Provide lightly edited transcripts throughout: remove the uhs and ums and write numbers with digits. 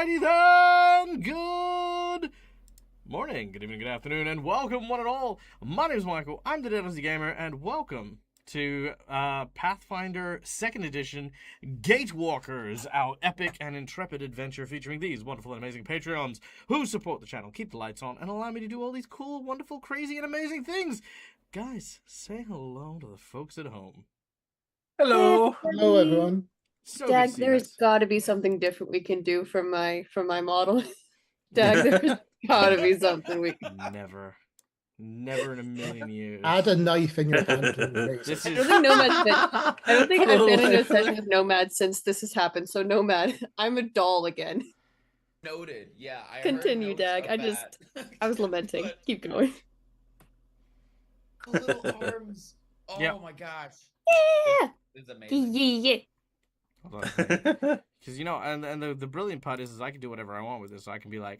Alrighty then, good morning, good evening, good afternoon, and welcome one and all. My name is Michael, I'm the Deadly Gamer, and welcome to Pathfinder 2nd Edition Gatewalkers, our epic and intrepid adventure featuring these wonderful and amazing Patreons who support the channel, keep the lights on, and allow me to do all these cool, wonderful, crazy, and amazing things. Guys, say hello to the folks at home. Hello. Hello, everyone. So Dag, there's got to be something different we can do for my model. Dag, there's got to be something we can. Never in a million years. Add a knife in your hand. This I is don't think I don't think I've been in a session with Nomad since this has happened. So Nomad, I'm a doll again. Noted. Yeah. I Continue, heard Dag. I was lamenting. But Keep going. the little arms. Oh Yep. my gosh. Yeah. This is amazing. Yeah. because you know, and the brilliant part is I can do whatever I want with this. So I can be like,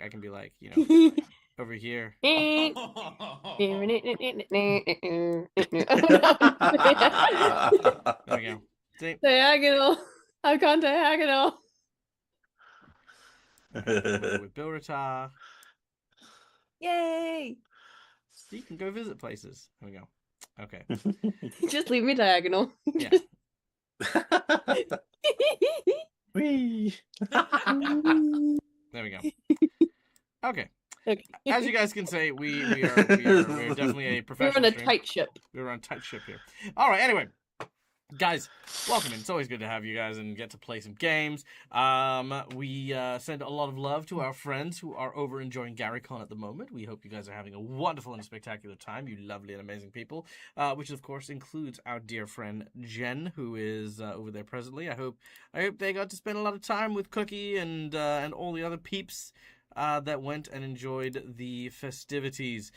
you know, over here. Yeah. There we go. See? Diagonal. I've gone diagonal. With B03. Yay. So you can go visit places. There we go. Okay. Just leave me diagonal. Yeah. Whee! There we go. Okay. Okay. As you guys can say, we're definitely a We're professional. on a stream. tight ship. We're on a tight ship here. All right. Anyway, guys, welcome in. It's always good to have you guys and get to play some games. We send a lot of love to our friends who are over enjoying GaryCon at the moment. We hope you guys are having a wonderful and spectacular time, you lovely and amazing people. Which of course includes our dear friend Jen, who is over there presently. I hope they got to spend a lot of time with Cookie and all the other peeps that went and enjoyed the festivities.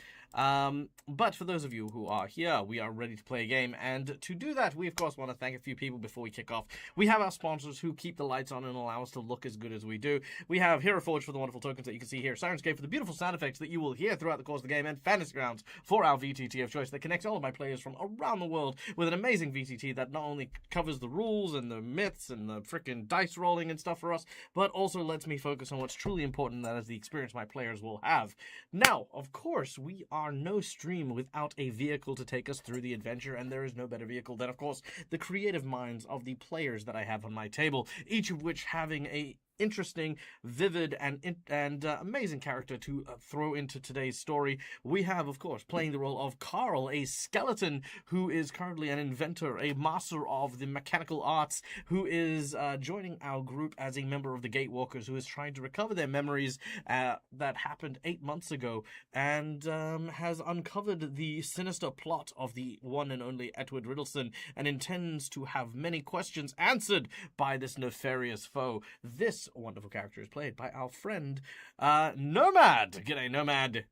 But for those of you who are here, we are ready to play a game, and to do that, we of course want to thank a few people before we kick off. We have our sponsors who keep the lights on and allow us to look as good as we do. We have Hero Forge for the wonderful tokens that you can see here, Sirenscape for the beautiful sound effects that you will hear throughout the course of the game, and Fantasy Grounds for our VTT of choice that connects all of my players from around the world with an amazing VTT that not only covers the rules and the myths and the frickin' dice rolling and stuff for us, but also lets me focus on what's truly important, that is the experience my players will have. Now, of course, we are no stream without a vehicle to take us through the adventure, and there is no better vehicle than, of course, the creative minds of the players that I have on my table, each of which having a interesting, vivid, and amazing character to throw into today's story. We have, of course, playing the role of Carl, a skeleton who is currently an inventor, a master of the mechanical arts, who is joining our group as a member of the Gatewalkers, who is trying to recover their memories that happened 8 months ago, and has uncovered the sinister plot of the one and only Edward Riddleson, and intends to have many questions answered by this nefarious foe. This wonderful character is played by our friend Nomad. G'day, Nomad.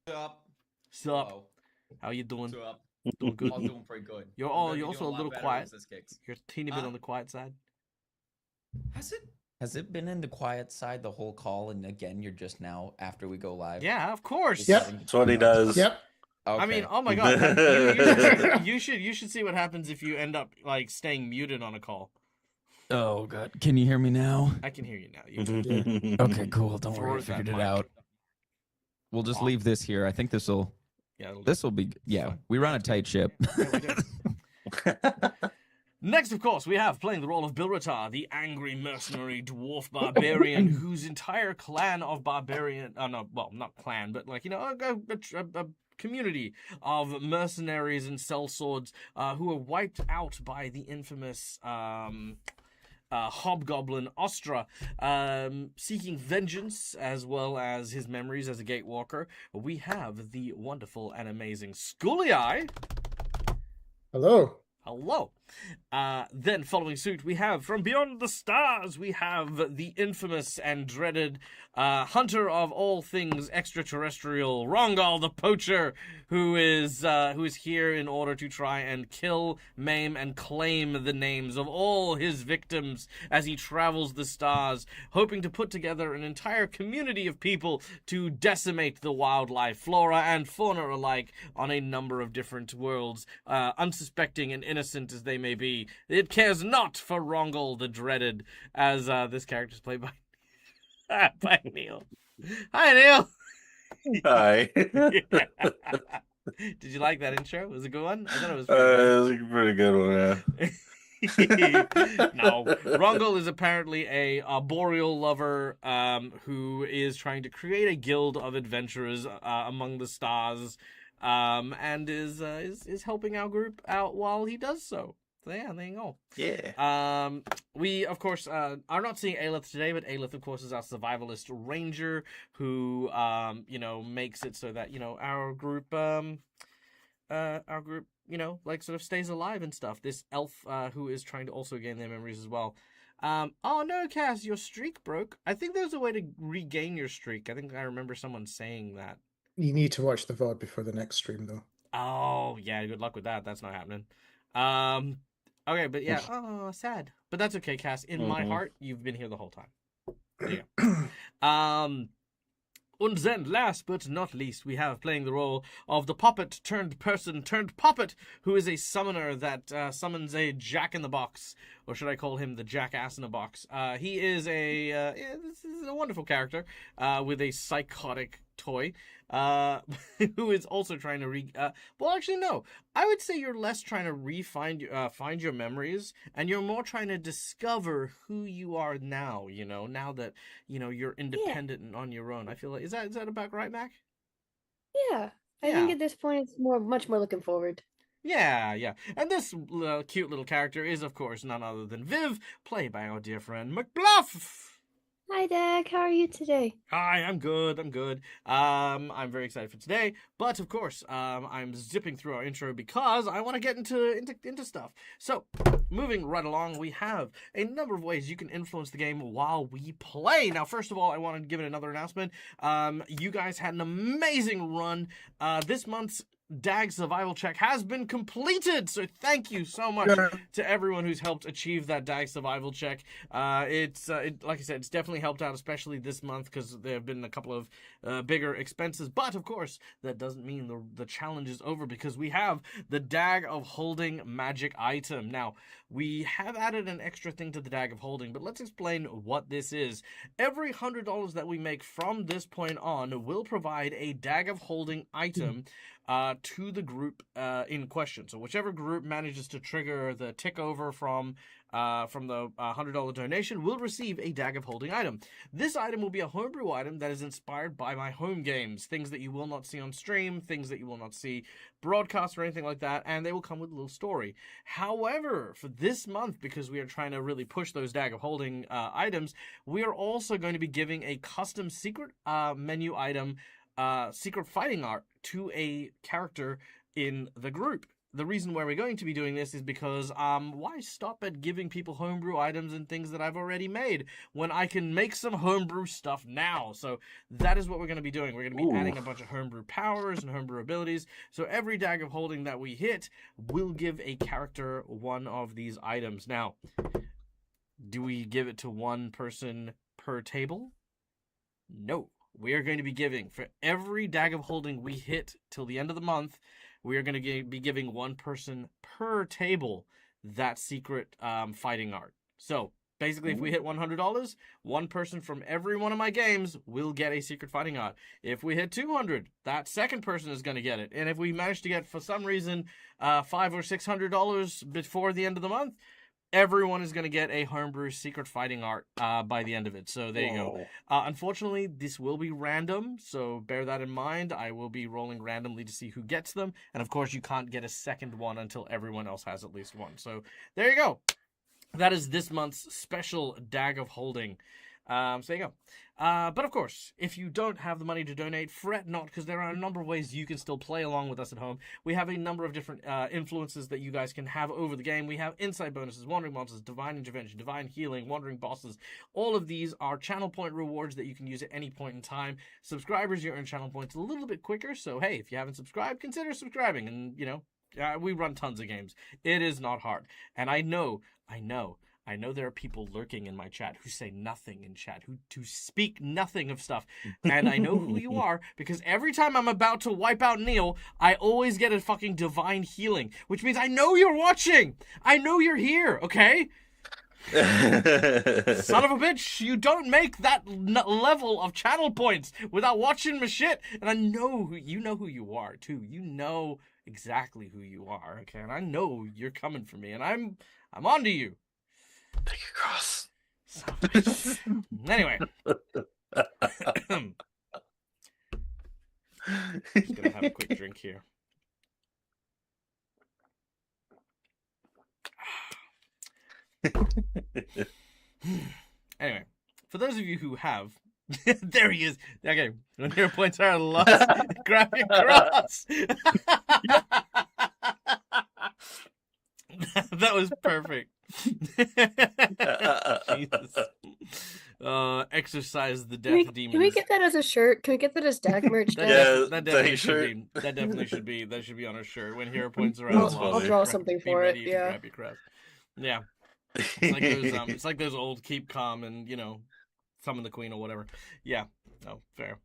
Sup? Sup? Hello. How you doing? Sup? Doing good. I'm doing pretty good. You're I'm gonna be also doing a little lot better quiet. once this kicks. You're a teeny bit Huh? on the quiet side. Has it been in the quiet side the whole call, and again you're just now after we go live? Yeah, of course. Yep. That's what he does. Yep. Okay. I mean, oh my god, you should see what happens if you end up like staying muted on a call. Oh god, can you hear me now? I can hear you now. You Okay, cool. Don't Throw worry, I it that figured it mic. out. We'll just leave this here. I think this'll Yeah. it'll- be yeah. fine. We run a tight ship. Yeah, we do. Next, of course, we have playing the role of B03, the angry mercenary dwarf barbarian whose entire clan of barbarian, not clan, but like, you know, a community of mercenaries and sellswords who were wiped out by the infamous hobgoblin Ostra, seeking vengeance as well as his memories as a gatewalker. We have the wonderful and amazing Schoolie. Hello. Hello. Then following suit, we have from beyond the stars, we have the infamous and dreaded hunter of all things extraterrestrial, Rongal the poacher, who is here in order to try and kill, maim, and claim the names of all his victims as he travels the stars, hoping to put together an entire community of people to decimate the wildlife, flora and fauna alike on a number of different worlds, unsuspecting and innocent as they may be. It cares not for Rongal the Dreaded, as this character is played by Bye, Neil. Hi, Neil. Hi. Did you like that intro? Was it a good one? I thought it was It pretty was a pretty good one, yeah. good. No, Rongol is apparently a boreal lover who is trying to create a guild of adventurers among the stars, and is helping our group out while he does so. So yeah, there you go. Yeah. We of course are not seeing Aelith today, but Aelith of course is our survivalist ranger who makes it so that our group like sort of stays alive and stuff. This elf who is trying to also gain their memories as well. Oh no, Cass, your streak broke. I think there's a way to regain your streak. I think I remember someone saying that. You need to watch the VOD before the next stream, though. Oh yeah, good luck with that. That's not happening. Okay, but yeah, oh sad. But that's okay, Cass. In my heart, you've been here the whole time. There you go. And then, last but not least, we have playing the role of the puppet turned person turned puppet, who is a summoner that summons a jack-in-the-box, or should I call him the jackass in a box? He is this is a wonderful character with a psychotic toy, who is also trying to well, actually, no. I would say you're less trying to find your memories, and you're more trying to discover who you are now, now that, you're independent and on your own. I feel like, is that about right, Mac? Yeah. I think at this point it's much more looking forward. Yeah. And this cute little character is, of course, none other than Viv, played by our dear friend McBluff. Hi, Dag. How are you today? Hi, I'm good. I'm very excited for today, but of course, I'm zipping through our intro because I want to get into stuff. So, moving right along, we have a number of ways you can influence the game while we play. Now, first of all, I wanted to give it another announcement. You guys had an amazing run. This month's DAG survival check has been completed, so thank you so much to everyone who's helped achieve that DAG survival check. It's like I said, it's definitely helped out, especially this month, because there have been a couple of bigger expenses. But of course, that doesn't mean the challenge is over, because we have the DAG of Holding magic item. Now, we have added an extra thing to the DAG of Holding, but let's explain what this is. Every $100 that we make from this point on will provide a DAG of Holding item to the group in question. So whichever group manages to trigger the tick over from the $100 donation will receive a DAG of Holding item. This item will be a homebrew item that is inspired by my home games, things that you will not see on stream, things that you will not see broadcast or anything like that, and they will come with a little story. However, for this month, because we are trying to really push those DAG of Holding items, we are also going to be giving a custom secret menu item, secret fighting art, to a character in the group. The reason why we're going to be doing this is because why stop at giving people homebrew items and things that I've already made when I can make some homebrew stuff now? So that is what we're going to be doing. We're going to be adding a bunch of homebrew powers and homebrew abilities. So every DAG of Holding that we hit will give a character one of these items. Now, do we give it to one person per table? No. We are going to be giving, for every DAG of Holding we hit till the end of the month, we are going to be giving one person per table that secret fighting art. So, basically, if we hit $100, one person from every one of my games will get a secret fighting art. If we hit 200, that second person is going to get it. And if we manage to get, for some reason, $500 or $600 before the end of the month, everyone is going to get a homebrew secret fighting art by the end of it. So there you go. Unfortunately, this will be random, so bear that in mind. I will be rolling randomly to see who gets them. And of course, you can't get a second one until everyone else has at least one. So there you go. That is this month's special DAG of Holding. So there you go. But of course, if you don't have the money to donate, fret not, because there are a number of ways you can still play along with us at home. We have a number of different influences that you guys can have over the game. We have insight bonuses, wandering monsters, divine intervention, divine healing, wandering bosses. All of these are channel point rewards that you can use at any point in time. Subscribers, you earn channel points a little bit quicker. So hey, if you haven't subscribed, consider subscribing. And we run tons of games. It is not hard. And I know there are people lurking in my chat who say nothing in chat, who speak nothing of stuff. And I know who you are, because every time I'm about to wipe out Neil, I always get a fucking divine healing, which means I know you're watching. I know you're here, okay? Son of a bitch, you don't make that level of channel points without watching my shit. And I know you know who you are, too. You know exactly who you are, okay? And I know you're coming for me, and I'm onto you. Take a cross. Son of a bitch. Anyway. Just gonna have a quick drink here. Anyway, for those of you who have, there he is. Okay, when hero points are lost, grab your cross. That was perfect. Jesus. Exercise the death demons. Can we get that as a shirt? Can we get that as DAG merch? That, Dad? that thank definitely you, should shirt. be. That definitely should be. That should be on our shirt. When hero points are That's out, funny. I'll draw something be for ready it. to Yeah. grab your cross. Yeah. It's like those old keep calm and summon the queen or whatever. Yeah. No, fair.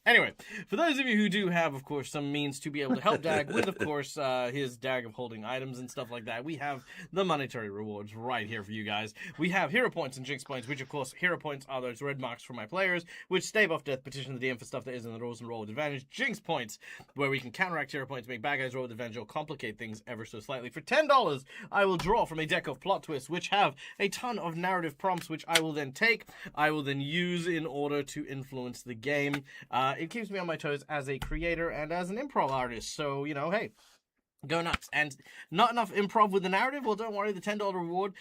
Anyway, for those of you who do have, of course, some means to be able to help Dag with, of course, his Dag of holding items and stuff like that, we have the monetary rewards right here for you guys. We have hero points and jinx points, which, of course, hero points are those red marks for my players, which stave off death, petition the DM for stuff that is in the rules and roll with advantage. Jinx points, where we can counteract hero points, make bad guys roll with advantage, or complicate things ever so slightly. For $10, I will draw from a deck of plot twists, which have a ton of narrative prompts, which I will then take, I will then use in order to influence the game. It keeps me on my toes as a creator and as an improv artist. So, hey, go nuts. And not enough improv with the narrative? Well, don't worry, the $10 reward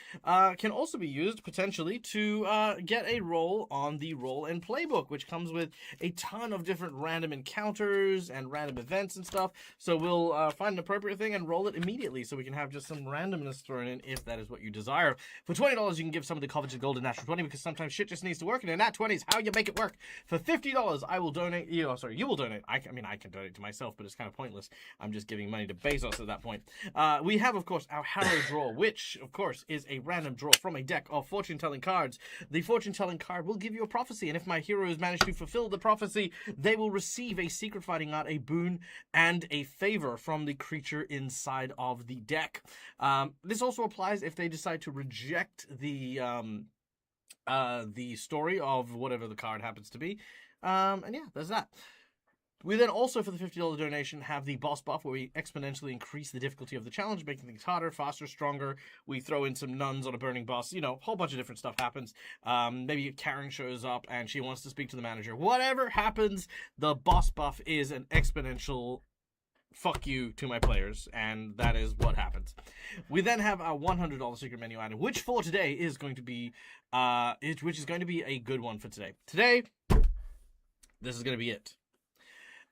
can also be used, potentially, to get a roll on the roll and playbook, which comes with a ton of different random encounters and random events and stuff. So we'll find an appropriate thing and roll it immediately, so we can have just some randomness thrown in, if that is what you desire. For $20, you can give some of the coveted golden natural 20, because sometimes shit just needs to work, and a nat 20 is how you make it work. For $50, I will donate, you will donate. I can donate to myself, but it's kind of pointless. I'm just giving money to Bezos at that point. We have, of course, our Harrow draw, which, of course, is a random draw from a deck of fortune-telling cards. The fortune-telling card will give you a prophecy, and if my heroes manage to fulfill the prophecy, they will receive a secret fighting art, a boon, and a favor from the creature inside of the deck. This also applies if they decide to reject the story of whatever the card happens to be. And yeah, there's that. We then also, for the $50 donation, have the boss buff, where we exponentially increase the difficulty of the challenge, making things harder, faster, stronger. We throw in some nuns on a burning boss. A whole bunch of different stuff happens. Maybe Karen shows up and she wants to speak to the manager. Whatever happens, the boss buff is an exponential fuck you to my players, and that is what happens. We then have our $100 secret menu item, which for today is going to be, which is going to be a good one for today. Today, this is going to be it.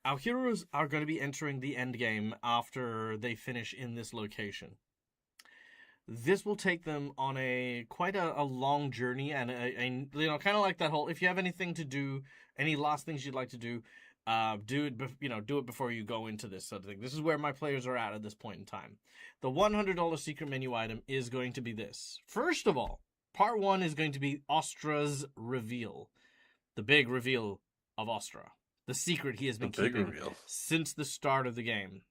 Our heroes are going to be entering the end game after they finish in this location. This will take them on quite a long journey, and kind of like that whole, if you have anything to do, any last things you'd like to do, do it before you go into this sort of thing. This is where my players are at this point in time. The $100 secret menu item is going to be this. First of all, part 1 is going to be Ostra's reveal. The big reveal of Ostra. The secret he has been keeping since the start of the game.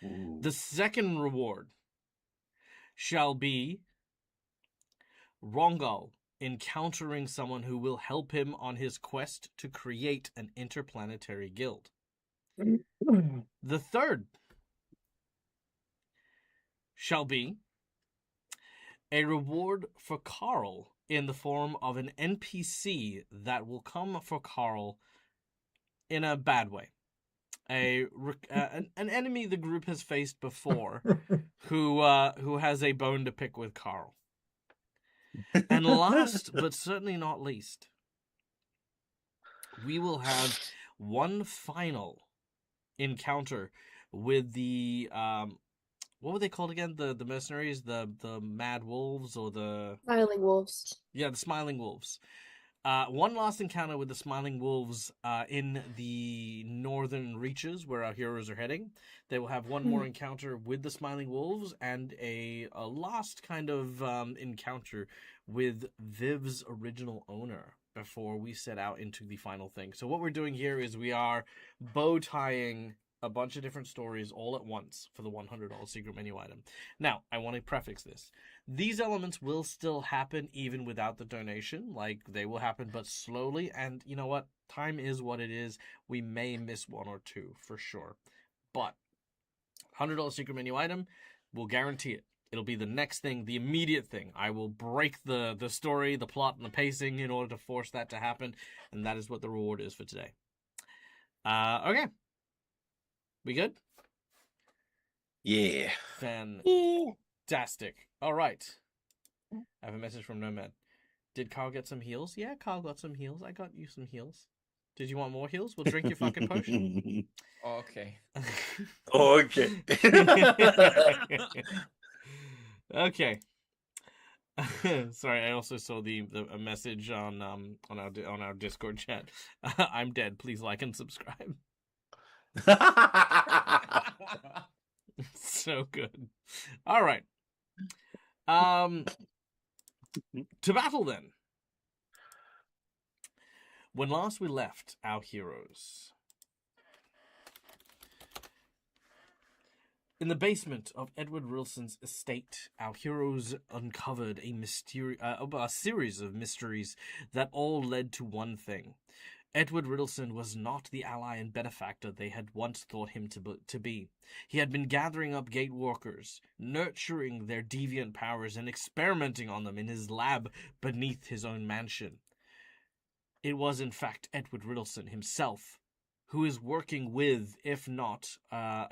Ooh. The second reward shall be Rongal encountering someone who will help him on his quest to create an interplanetary guild. The third shall be a reward for Carl in the form of an NPC that will come for Carl in a bad way. An enemy the group has faced before who has a bone to pick with Carl. And last, but certainly not least, we will have one final encounter with the what were they called again? The mercenaries, the Mad Wolves, or the Smiling Wolves. Yeah, the Smiling Wolves. One last encounter with the Smiling Wolves in the northern reaches where our heroes are heading. They will have one more encounter with the Smiling Wolves, and a last kind of encounter with Viv's original owner before we set out into the final thing. So what we're doing here is we are bow tying a bunch of different stories all at once for the $100 secret menu item. Now, I want to prefix this. These elements will still happen even without the donation. Like, they will happen, but slowly. And you know what? Time is what it is. We may miss one or two, for sure. But, $100 secret menu item, we'll guarantee it. It'll be the next thing, the immediate thing. I will break the story, the plot, and the pacing in order to force that to happen. And that is what the reward is for today. Okay. We good? Yeah. Fantastic. All right. I have a message from Nomad. Did Carl get some heals? Yeah, Carl got some heals. I got you some heals. Did you want more heals? We'll drink your fucking potion. Okay. Okay. Okay. Sorry, I also saw a message on our Discord chat. I'm dead. Please like and subscribe. So good. All right. To battle then. When last we left our heroes in the basement of Edward Rilson's estate, our heroes uncovered a series of mysteries that all led to one thing. Edward Riddleson was not the ally and benefactor they had once thought him to be. He had been gathering up Gatewalkers, nurturing their deviant powers and experimenting on them in his lab beneath his own mansion. It was, in fact, Edward Riddleson himself who is working with, if not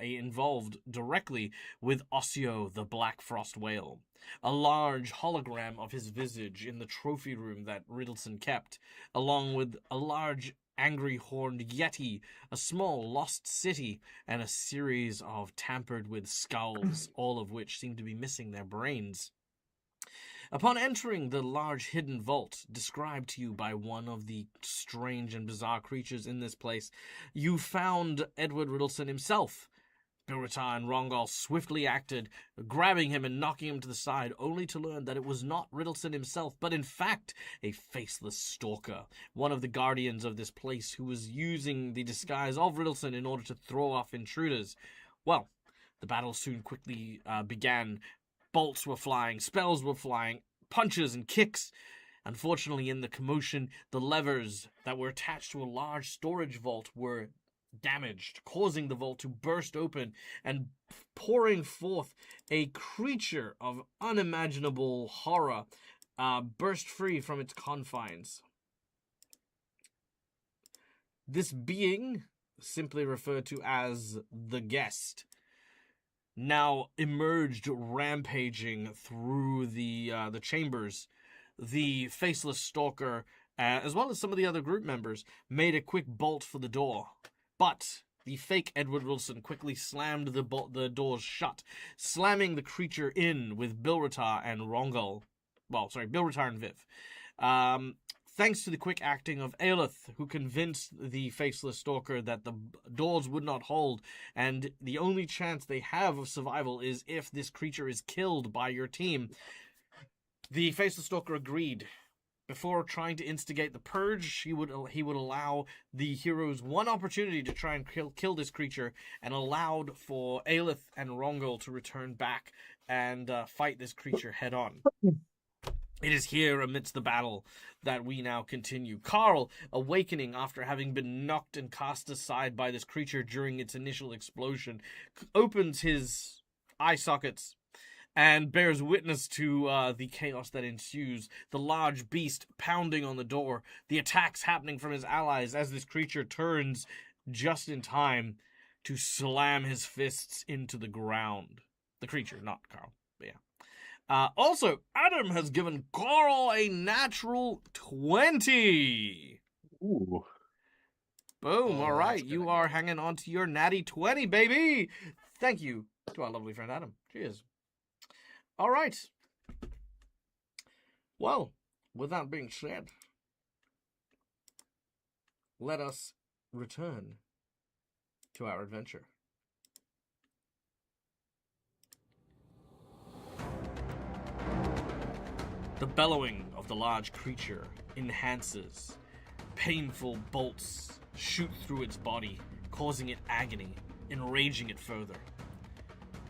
involved directly with Osseo the Black Frost Whale, a large hologram of his visage in the trophy room that Riddleson kept, along with a large angry horned yeti, a small lost city, and a series of tampered with skulls, all of which seem to be missing their brains. Upon entering the large hidden vault described to you by one of the strange and bizarre creatures in this place, you found Edward Riddleson himself. B03 and Rongol swiftly acted, grabbing him and knocking him to the side, only to learn that it was not Riddleson himself, but in fact a faceless stalker, one of the guardians of this place who was using the disguise of Riddleson in order to throw off intruders. Well, the battle soon quickly began. Bolts were flying, spells were flying, punches and kicks. Unfortunately, in the commotion, the levers that were attached to a large storage vault were damaged, causing the vault to burst open and pouring forth a creature of unimaginable horror, burst free from its confines. This being, simply referred to as the Guest, now emerged rampaging through the chambers. The faceless stalker, as well as some of the other group members, made a quick bolt for the door. But the fake Edward Wilson quickly slammed the doors shut, slamming the creature in with B03 and Rongol. Well, sorry, B03 and Viv. Thanks to the quick acting of Aelith, who convinced the faceless stalker that the doors would not hold, and the only chance they have of survival is if this creature is killed by your team. The faceless stalker agreed. Before trying to instigate the purge, he would allow the heroes one opportunity to try and kill this creature, and allowed for Aelith and Rongol to return back and fight this creature head on. It is here, amidst the battle, that we now continue. Carl, awakening after having been knocked and cast aside by this creature during its initial explosion, opens his eye sockets and bears witness to the chaos that ensues. The large beast pounding on the door, the attacks happening from his allies as this creature turns just in time to slam his fists into the ground. The creature, not Carl, but yeah. Also, Adam has given Carl a natural 20. Ooh. Boom, Oh, all right. that's You good. are hanging on to your natty 20, baby. Thank you to our lovely friend Adam. Cheers. All right. Well, with that being said, let us return to our adventure. The bellowing of the large creature enhances. Painful bolts shoot through its body, causing it agony. enraging it further.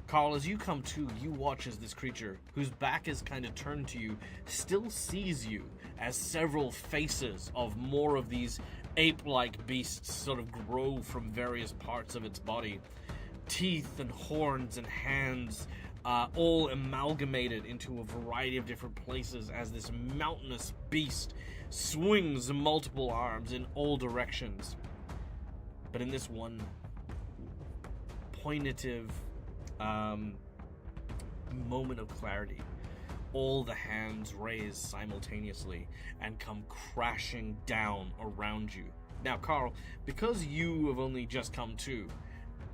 Carl, as you come to, you watch as this creature, whose back is kind of turned to you, still sees you as several faces of more of these ape-like beasts sort of grow from various parts of its body. Teeth and horns and hands, all amalgamated into a variety of different places as this mountainous beast swings multiple arms in all directions. But in this one pointative moment of clarity, all the hands raise simultaneously and come crashing down around you. Now, Carl, because you have only just come to,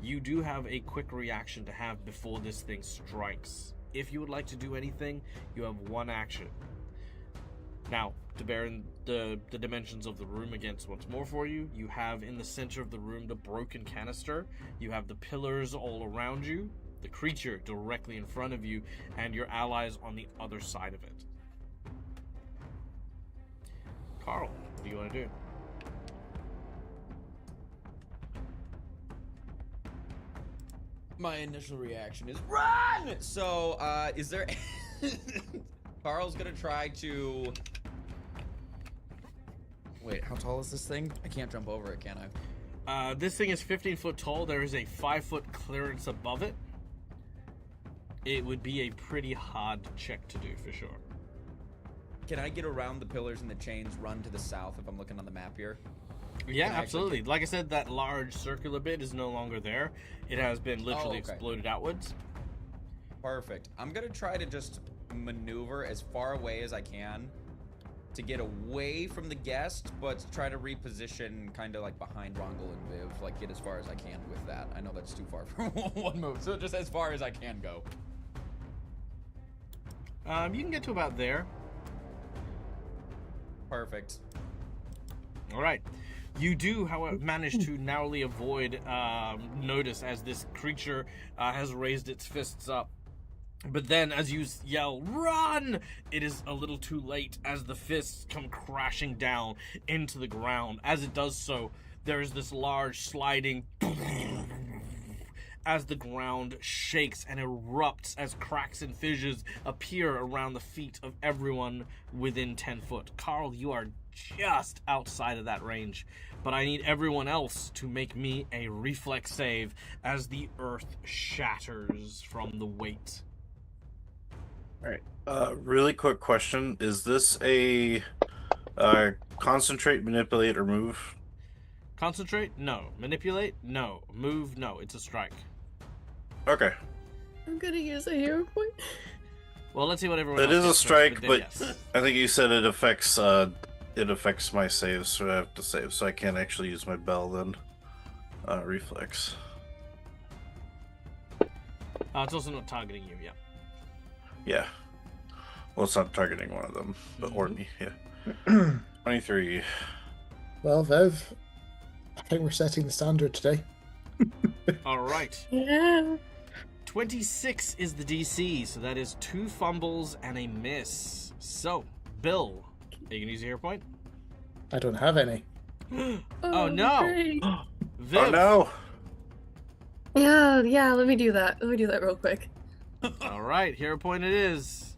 you do have a quick reaction to have before this thing strikes. If you would like to do anything, you have one action. Now, to bear in the dimensions of the room against once more for you, you have in the center of the room the broken canister, you have the pillars all around you, the creature directly in front of you, and your allies on the other side of it. Carl, what do you want to do? My initial reaction is run! So, is there... Carl's gonna try to... Wait, how tall is this thing? I can't jump over it, can I? This thing is 15 foot tall. There is a 5-foot clearance above it. It would be a pretty hard check to do, for sure. Can I get around the pillars and the chains, run to the south if I'm looking on the map here? Yeah, Can I absolutely. actually Like I said, that large circular bit is no longer there. It has been literally okay. exploded outwards. Perfect. I'm gonna try to just maneuver as far away as I can to get away from the guest, but try to reposition kind of like behind Rongol and Viv, like get as far as I can with that. I know that's too far for one move, so just as far as I can go. You can get to about there. Perfect. All right. You do, however, manage to narrowly avoid notice as this creature has raised its fists up. But then, as you yell, run! It is a little too late as the fists come crashing down into the ground. As it does so, there is this large sliding as the ground shakes and erupts as cracks and fissures appear around the feet of everyone within 10 foot. Carl, you are just outside of that range, but I need everyone else to make me a reflex save as the earth shatters from the weight. All right. Really quick question: is this a concentrate, manipulate, or move? Concentrate? No. Manipulate? No. Move? No. It's a strike. Okay. I'm gonna use a hero point. Well, let's see what everyone It else is a gets first, strike, then but yes. I think you said it affects my saves, so I have to save, so I can't actually use my bell then. Reflex. It's also not targeting you, yeah. Yeah. Well, it's not targeting one of them, but or me. Yeah. 23. Well, Viv, I think we're setting the standard today. All right. Yeah. 26 is the DC, so that is 2 fumbles and a miss. So, Bill, are you going to use a hero point? I don't have any. Oh, no. Great. Viv. Oh no! Yeah, let me do that. Let me do that real quick. All right, hero point it is.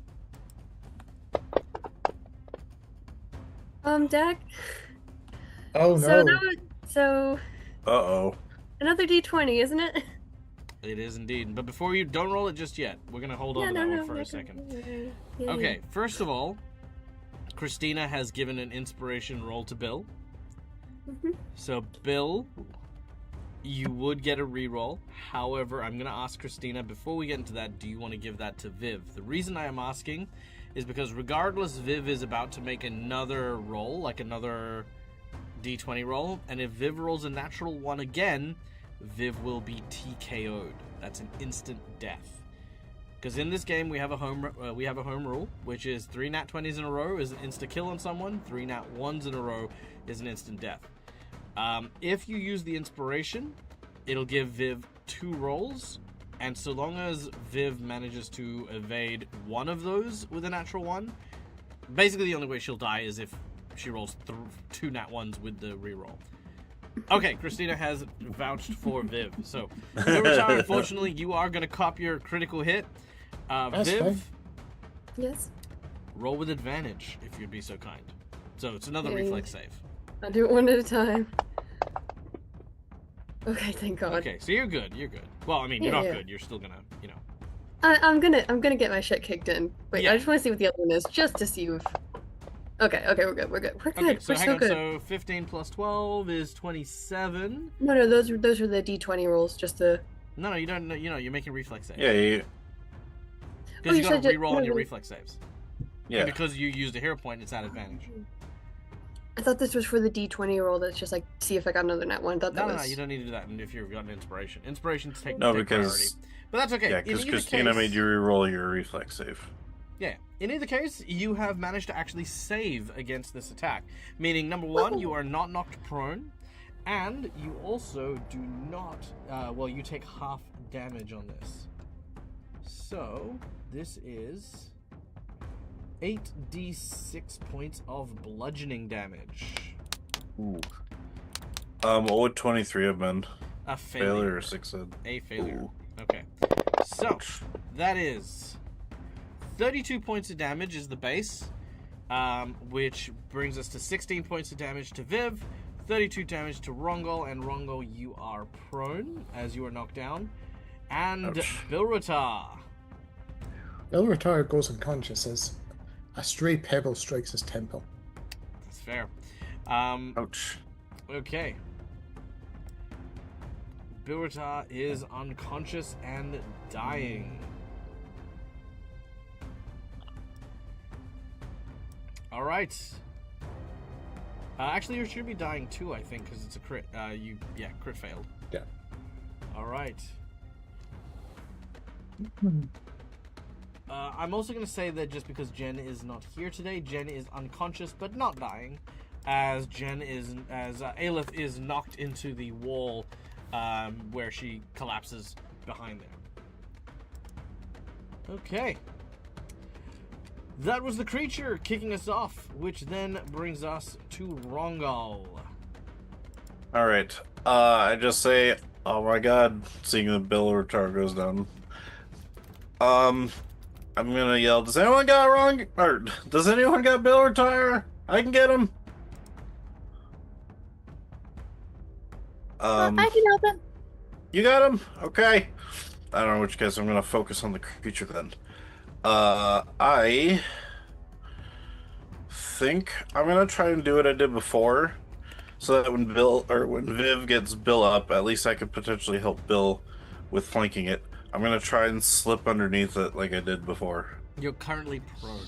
Dak. Oh So no. that was Uh-oh. another D20, isn't it? It is indeed. But before you, don't roll it just yet. We're going to hold on to that one for a second. Yeah. Okay, first of all, Christina has given an inspiration roll to Bill. Mhm. So, Bill, you would get a reroll. However, I'm going to ask Christina, before we get into that, do you want to give that to Viv? The reason I am asking is because regardless, Viv is about to make another roll, like another D20 roll, and if Viv rolls a natural 1 again, Viv will be TKO'd. That's an instant death. Because in this game we have a home rule, which is 3 nat 20s in a row is an insta kill on someone, 3 nat 1s in a row is an instant death. If you use the inspiration, it'll give Viv 2 rolls, and so long as Viv manages to evade one of those with a natural 1, basically the only way she'll die is if she rolls 2 nat 1s with the reroll. Okay, Christina has vouched for Viv. So, Vivitar, unfortunately, you are going to cop your critical hit. That's Viv, fine. Yes. roll with advantage, if you'd be so kind. So, it's another Yay. reflex save. I'll do it one at a time. Okay, thank God. Okay, so you're good. You're good. Well, I mean, you're not Yeah. good. You're still going to, you know. I'm gonna get my shit kicked in. Wait, Yeah. I just want to see what the other one is, just to see if. Okay, we're good. We're good. We're Okay, so we're hang so on. good. So 15 plus 12 is 27. No, those are the D20 rolls. Just the. No, you don't know. You know, you're making reflex saves. Yeah, Because you you got said to just- reroll on your no. reflex saves. yeah. And because you used a hero point, it's at advantage. I thought this was for the D20 roll. That's just like see if I got another net one. I thought that No, was. you don't need to do that if you've got an inspiration. Inspirations take, No, take priority. because But that's okay. yeah, In because either Christina case- made you reroll your reflex save. Yeah. In either case, you have managed to actually save against this attack. Meaning, number one, you are not knocked prone, and you also do not. Well, you take half damage on this. So this is 8d6 points of bludgeoning damage. Ooh. What would 23 have been? A failure. Failure or success? A failure. Ooh. Okay. So, that is 32 points of damage is the base, which brings us to 16 points of damage to Viv, 32 damage to Rongol, and Rongol, you are prone as you are knocked down. And Ouch. Bilratar. Bilratar goes unconscious as a stray pebble strikes his temple. That's fair. Ouch. Okay. Bilratar is unconscious and dying. All right. Actually, you should be dying too, I think, because it's a crit. Crit failed. Yeah. All right. I'm also going to say that just because Jen is not here today, Jen is unconscious but not dying, as Aelith is knocked into the wall, where she collapses behind there. Okay. That was the creature kicking us off, which then brings us to Rongol. Alright. I just say, oh my god, seeing the Bilratar goes down. I'm gonna yell, does anyone got wrong? Or, does anyone got Bilratar? I can get him. I can help him. You got him? Okay. I don't know, in which case I'm gonna focus on the creature then. I think I'm gonna try and do what I did before, so that when Viv gets Bill up, at least I could potentially help Bill with flanking it. I'm gonna try and slip underneath it like I did before. You're currently prone.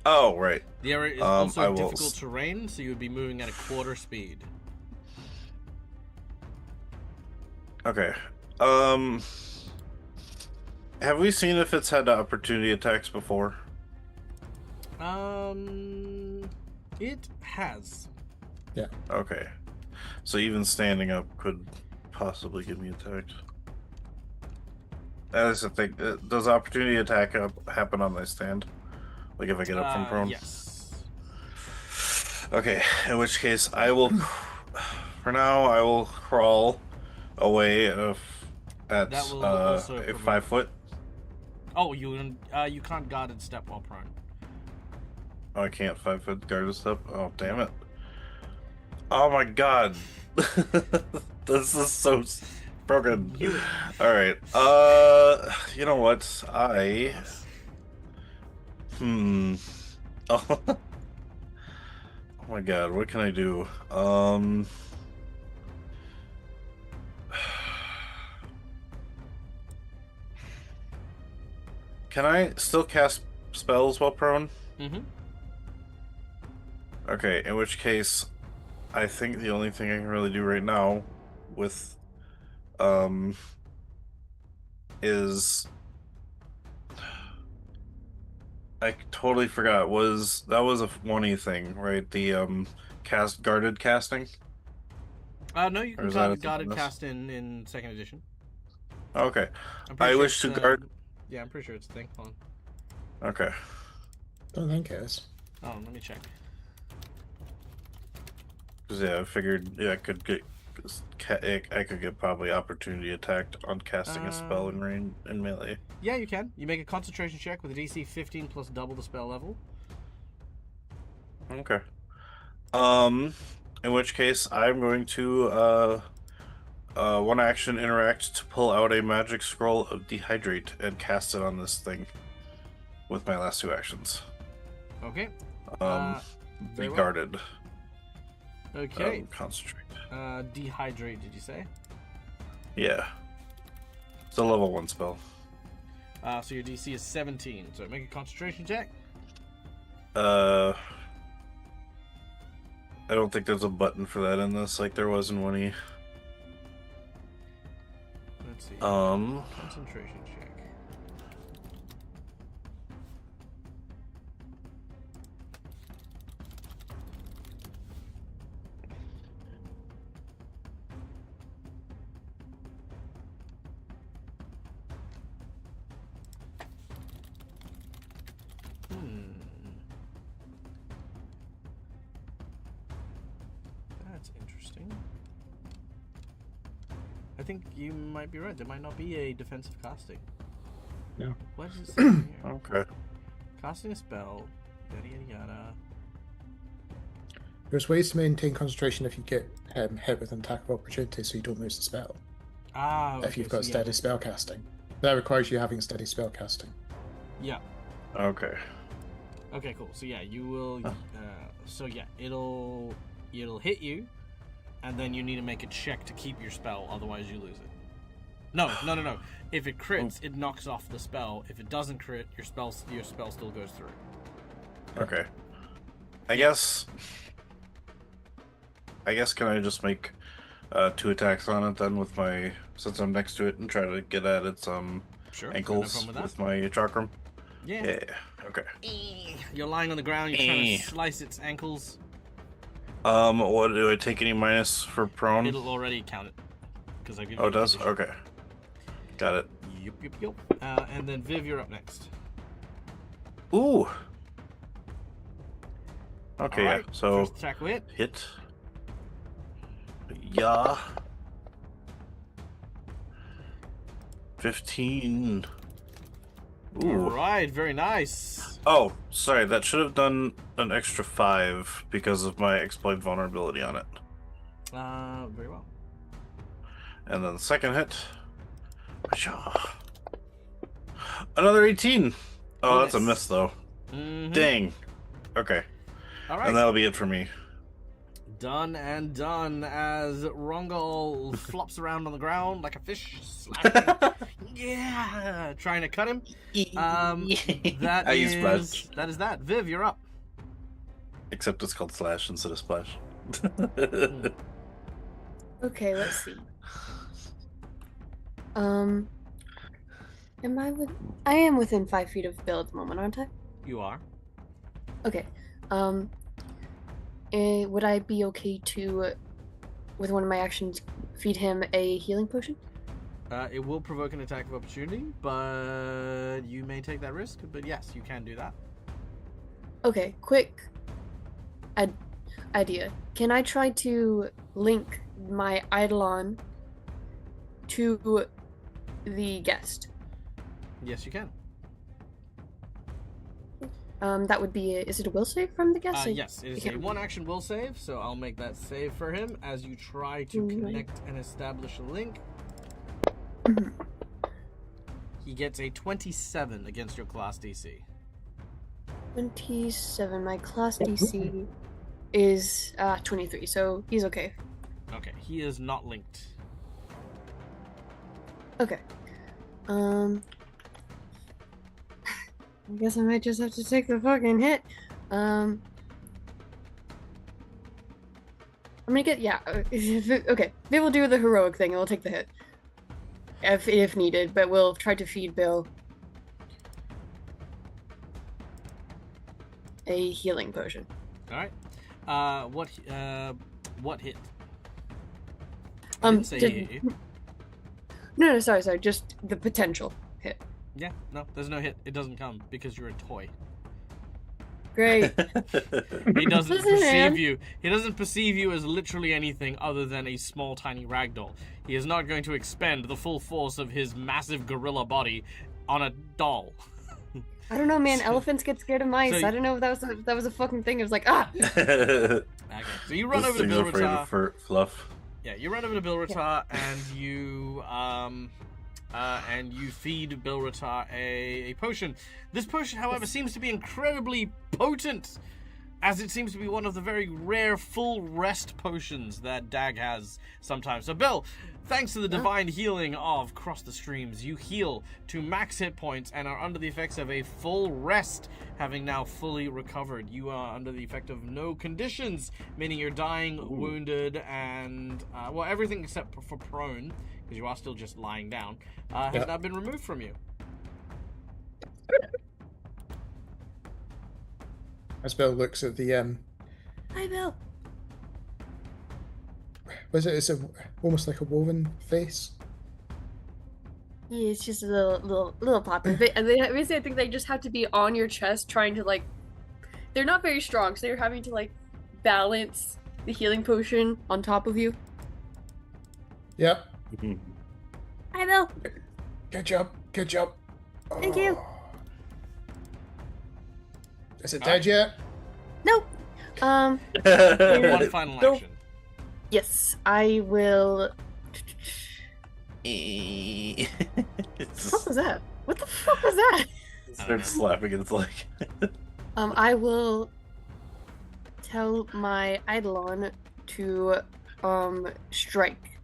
Oh, right. The area is I also will difficult terrain, so you would be moving at a quarter speed. Okay. Have we seen if it's had opportunity attacks before? It has. Yeah. Okay. So even standing up could possibly get me attacked. That is the thing. Does opportunity attack happen on my stand? Like if I get up from prone? Yes. Okay, in which case I will, for now, I will crawl away at That will also a provoke- 5 foot. Oh, you can't guarded step while prone. Oh, I can't 5 foot guard a step. Oh, damn it. Oh my god. This is so broken. Alright. You know what? Oh. Oh my god, what can I do? Can I still cast spells while prone? Mm-hmm. Okay, in which case, I think the only thing I can really do right now with, is... I totally forgot, that was a 1E thing, right? The, guarded casting? No, you Or can is that a guarded thing? cast in second edition. Okay, I'm pretty I sure wish to it's, guard... Yeah, I'm pretty sure it's a thing. Hold on. Okay. Don't think it is. Oh, let me check. 'Cause, yeah, I figured I could get probably opportunity attacked on casting a spell in range in melee. Yeah, you can. You make a concentration check with a DC 15 plus double the spell level. Okay. In which case I'm going to one action interact to pull out a magic scroll of dehydrate and cast it on this thing with my last 2 actions. Okay. Be very well. guarded. Okay. Concentrate. Dehydrate, did you say? Yeah. It's a level 1 spell. So your DC is 17. So make a concentration check. I don't think there's a button for that in this, like there was in 1E. Let's see. Um. Concentration check. That's interesting. I think you might be right. There might not be a defensive casting. No. What does it say in here? Okay. Casting a spell. Yada yada yada. There's ways to maintain concentration if you get hit with an attack of opportunity, so you don't lose the spell. Ah. If you've got steady spell casting, that requires you having steady spell casting. Yeah. Okay. Okay. Cool. So yeah, you will. So yeah, it'll hit you, and then you need to make a check to keep your spell. Otherwise, you lose it. No. If it crits, it knocks off the spell. If it doesn't crit, your spell still goes through. Okay. I guess can I just make 2 attacks on it then with my, since I'm next to it, and try to get at its Sure. ankles no problem with my chakram? Yeah. Yeah. Okay. You're lying on the ground. You're trying to slice its ankles. What do I take any minus for prone? It'll already count it because I give you. Oh, a it does? condition. Okay. Got it. Yup. And then Viv, you're up next. Ooh. Okay, All right, yeah. So first attack will hit. hit. Yeah. 15. Ooh. All right, very nice. Oh, sorry. That should have done an extra 5 because of my exploit vulnerability on it. Very well. And then the second hit. Another 18. Oh, that's a miss though. Mhm. Dang. Okay. All right. And that'll be it for me. Done and done as Rongol flops around on the ground like a fish, slapping. Yeah, trying to cut him. That I use is splash. that is that. Viv, you're up. Except it's called slash instead of splash. Okay, let's see. I am within 5 feet of Bill at the moment, aren't I? You are. Okay. Would I be okay to, with one of my actions, feed him a healing potion? It will provoke an attack of opportunity, but you may take that risk. But yes, you can do that. Okay, quick idea. Can I try to link my Eidolon to the guest? Yes, you can. That would be is it a will save from the guest? Yes, it is a 1-action will save, so I'll make that save for him as you try to connect and establish a link. He gets a 27 against your class DC. 27. My class DC is 23, so he's okay. Okay, he is not linked. Okay. I guess I might just have to take the fucking hit. I'm gonna get okay. They will do the heroic thing and we'll take the hit if needed, but we'll try to feed Bill a healing potion. All right. What hit? I didn't say he hit you. No, sorry. Just the potential hit. Yeah, no, there's no hit. It doesn't come because you're a toy. Great. He doesn't Listen, perceive man. you. He doesn't perceive you as literally anything other than a small, tiny ragdoll. He is not going to expend the full force of his massive gorilla body on a doll. I don't know, man. Elephants get scared of mice. So- I don't know if that was a fucking thing. It was like, ah! Okay. So you run This over to thing's Bill afraid Ratar. of fluff. Yeah, you run over to Bill Ratar and you feed Bill Ratar a potion. This potion, however, seems to be incredibly potent, as it seems to be one of the very rare full rest potions that Dag has sometimes. So, Bill, thanks to the divine healing of Cross the Streams, you heal to max hit points and are under the effects of a full rest, having now fully recovered. You are under the effect of no conditions, meaning you're dying, wounded, and, well, everything except for prone, because you are still just lying down, has now been removed from you. As Bill looks at the Hi, Bill. was it? It's almost like a woven face. Yeah, it's just a little poppy. Basically, I think they just have to be on your chest, trying to like. They're not very strong, so they're having to like balance the healing potion on top of you. Yep. Hi, Bill. Good job. Good job. Thank you. Is it dead yet? Nope. One final Bill. action. Yes, I will. It's What was that? What the fuck was that? starts slapping its leg. I will tell my Eidolon to strike.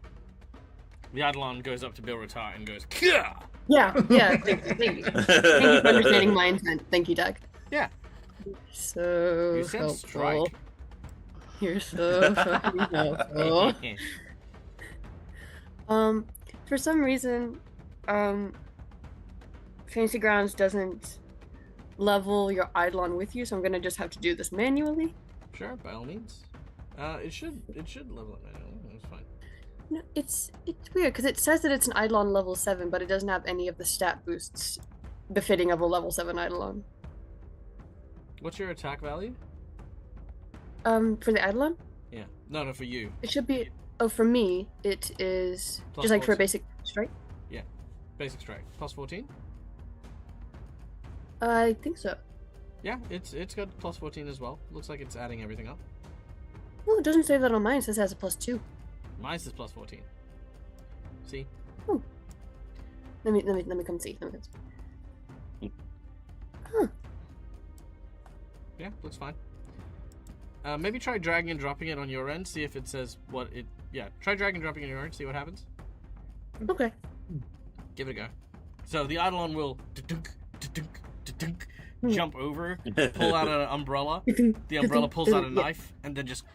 The Eidolon goes up to Bill Ratar and goes, Kah! Yeah, thank you. Thank you for understanding my intent. Thank you, Doug. Yeah. So You said helpful. strike. You're so fucking helpful. For some reason, Fantasy Grounds doesn't level your Eidolon with you, so I'm gonna just have to do this manually. Sure, by all means. It should level it manually. That's fine. No, it's weird because it says that it's an Eidolon level 7, but it doesn't have any of the stat boosts befitting of a level 7 Eidolon. What's your attack value? For the Eidolon, Yeah. No, for you. it should be. Oh, for me, it is Plus just like for a 14. basic strike. Basic strike. Plus 14? I think so. Yeah, it's got plus 14 as well. Looks like it's adding everything up. No, it doesn't say that on mine. It says it has a +2. Mine is plus 14. See? Let me come see. Let me come see. Huh. Yeah, looks fine. Maybe try dragging and dropping it on your end. See if it says what it... Yeah, try dragging and dropping it on your end. See what happens. Okay. Give it a go. So the Eidolon will da-dunk, jump over, pull out an umbrella. The umbrella pulls out a knife, and then just...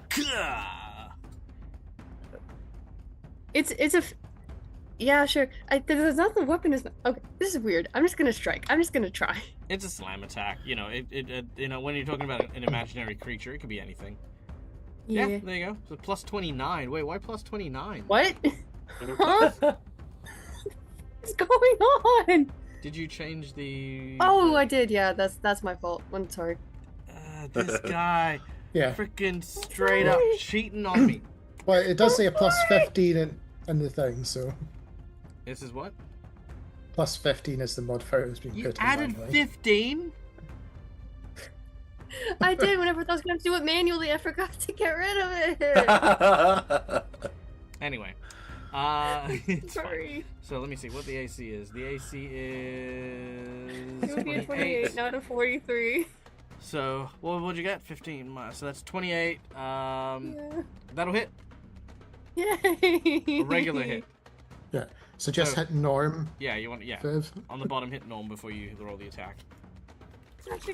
Yeah, sure. There's not the weapon is. Okay, this is weird. I'm just gonna strike. I'm just gonna try. It's a slam attack. You know, when you're talking about an imaginary creature, it could be anything. Yeah, there you go. So plus 29. Wait, why plus 29? What? Huh? What's going on? Did you change the... Oh, I did. Yeah, that's my fault. I'm sorry. This guy Yeah. freaking straight up cheating on me. Well, it does say a +15 in the thing, so This is what? +15 is the modifier that's been You put in added manually. 15? I did. Whenever I was gonna do it manually, I forgot to get rid of it. Anyway. It's fine. Sorry. So let me see what the AC is. The AC is... It would be a 28. 48, not a 43. So, what'd you get? 15 minus. So that's 28. That'll hit. Yay! A regular hit. Yeah. So just So- hit norm, Yeah, you want... Yeah. Viv. On the bottom, hit norm before you roll the attack.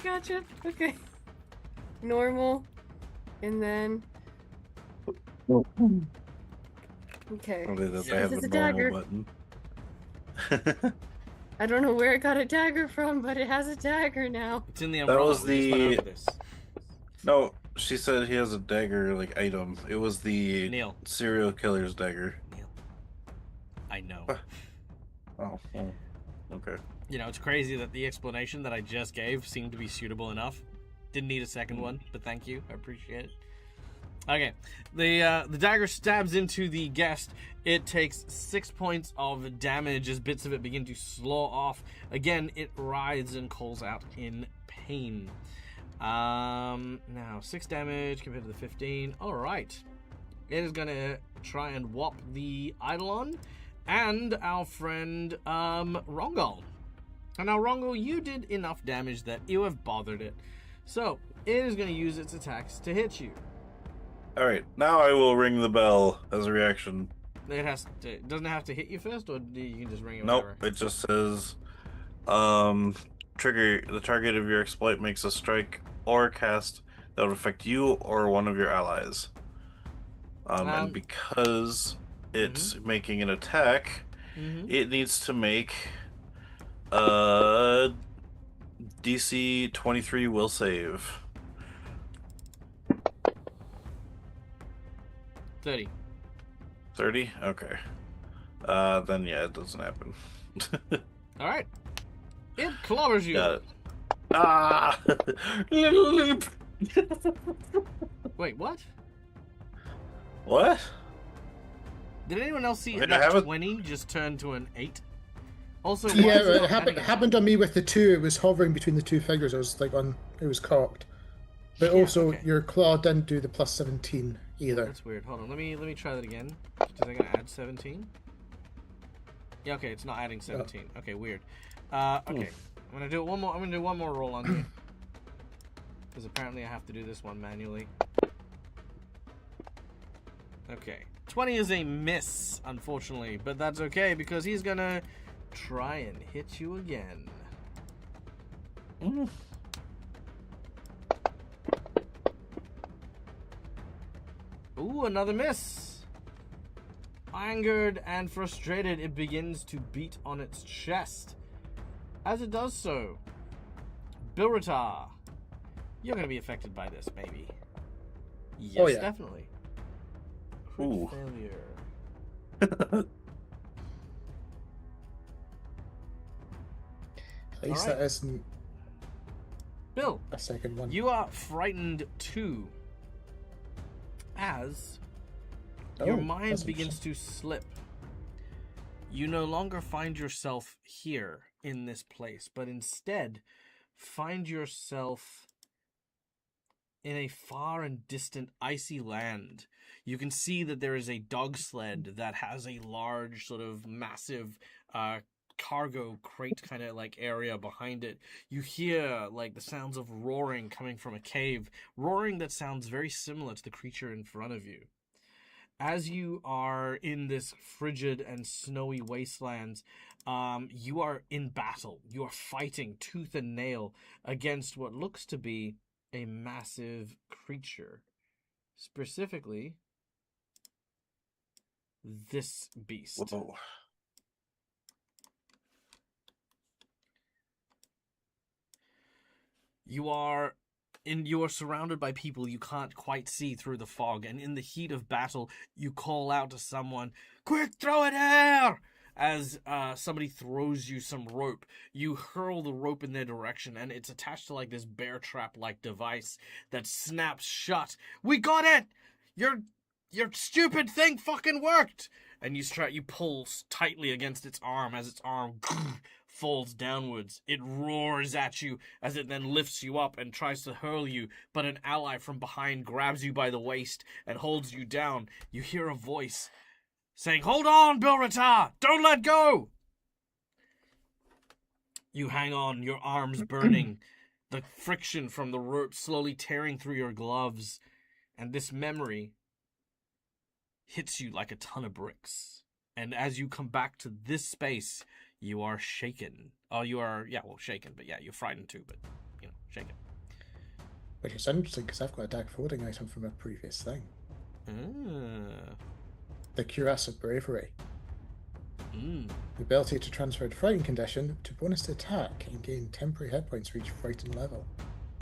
Gotcha. Okay. Normal. And then... Okay. Only that Yeah, they have this is the a normal dagger. button. I don't know where it got a dagger from, but it has a dagger now. It's in the That umbrella. was We just went the- over this. No, she said he has a dagger like item. It was the Neil. serial killer's dagger. Neil. I know. Oh, You know, it's crazy that the explanation that I just gave seemed to be suitable enough. Didn't need a second one, but thank you. I appreciate it. Okay, the dagger stabs into the guest. It takes 6 points of damage as bits of it begin to slaw off. Again, it writhes and calls out in pain. Now 6 damage compared to the 15. All right, it is gonna try and whop the Eidolon and our friend Rongol. And now Rongol, you did enough damage that you have bothered it, so it is gonna use its attacks to hit you. All right, now I will ring the bell as a reaction. It doesn't have to hit you first, or you can just ring it. Nope, Whatever? it just says, trigger, the target of your exploit makes a strike or cast that would affect you or one of your allies. And because it's making an attack, it needs to make DC 23 will save. 30. 30? Okay. Then yeah, it doesn't happen. All right. It clobbers you. Got it. Ah! Little leap! Wait, what? What? Did anyone else see Wait, I that haven't- 20 just turn to an 8? Also, why Yeah, is it it not happened, adding- happened on me with the 2. It was hovering between the 2 figures. I was like on. It was cocked. But Yeah, also, okay. your claw didn't do the plus 17 either. That's weird. Hold on. Let me try that again. Is that gonna add 17? Yeah. Okay. It's not adding 17. Okay. Weird. Okay. I'm gonna do it one more. I'm gonna do one more roll on you. Because apparently I have to do this one manually. Okay. 20 is a miss, unfortunately, but that's okay because he's gonna try and hit you again. Ooh, another miss. Angered and frustrated, it begins to beat on its chest. As it does so, Bilratar, you're going to be affected by this, maybe. Yes, Oh, yeah. definitely. Ooh. Failure. At least Alright. that isn't Bill, a second one. you are frightened too. As your Oh, mind that's begins to slip. You no longer find yourself here in this place, but instead find yourself in a far and distant icy land. You can see that there is a dog sled that has a large, sort of massive cargo crate kind of like area behind it. You hear like the sounds of roaring coming from a cave, roaring that sounds very similar to the creature in front of you. As you are in this frigid and snowy wasteland, you are in battle. You are fighting tooth and nail against what looks to be a massive creature. Specifically, this beast. Whoa. You are surrounded by people you can't quite see through the fog, and in the heat of battle, you call out to someone, "Quick, throw it here!" As somebody throws you some rope. You hurl the rope in their direction, and it's attached to like this bear trap-like device that snaps shut. "We got it! Your stupid thing fucking worked!" And you pull tightly against its arm as its arm falls downwards. It roars at you as it then lifts you up and tries to hurl you, but an ally from behind grabs you by the waist and holds you down. You hear a voice saying, "Hold on, Bilratar! Don't let go!" You hang on, your arms burning, the friction from the rope slowly tearing through your gloves, and this memory hits you like a ton of bricks. And as you come back to this space, you are shaken. Oh, you are, shaken, but yeah, you're frightened too, but, shaken. Which is interesting because I've got a dark folding item from a previous thing. The Cuirass of Bravery. The ability to transfer the frightened condition to bonus to attack and gain temporary hit points for each frightened level.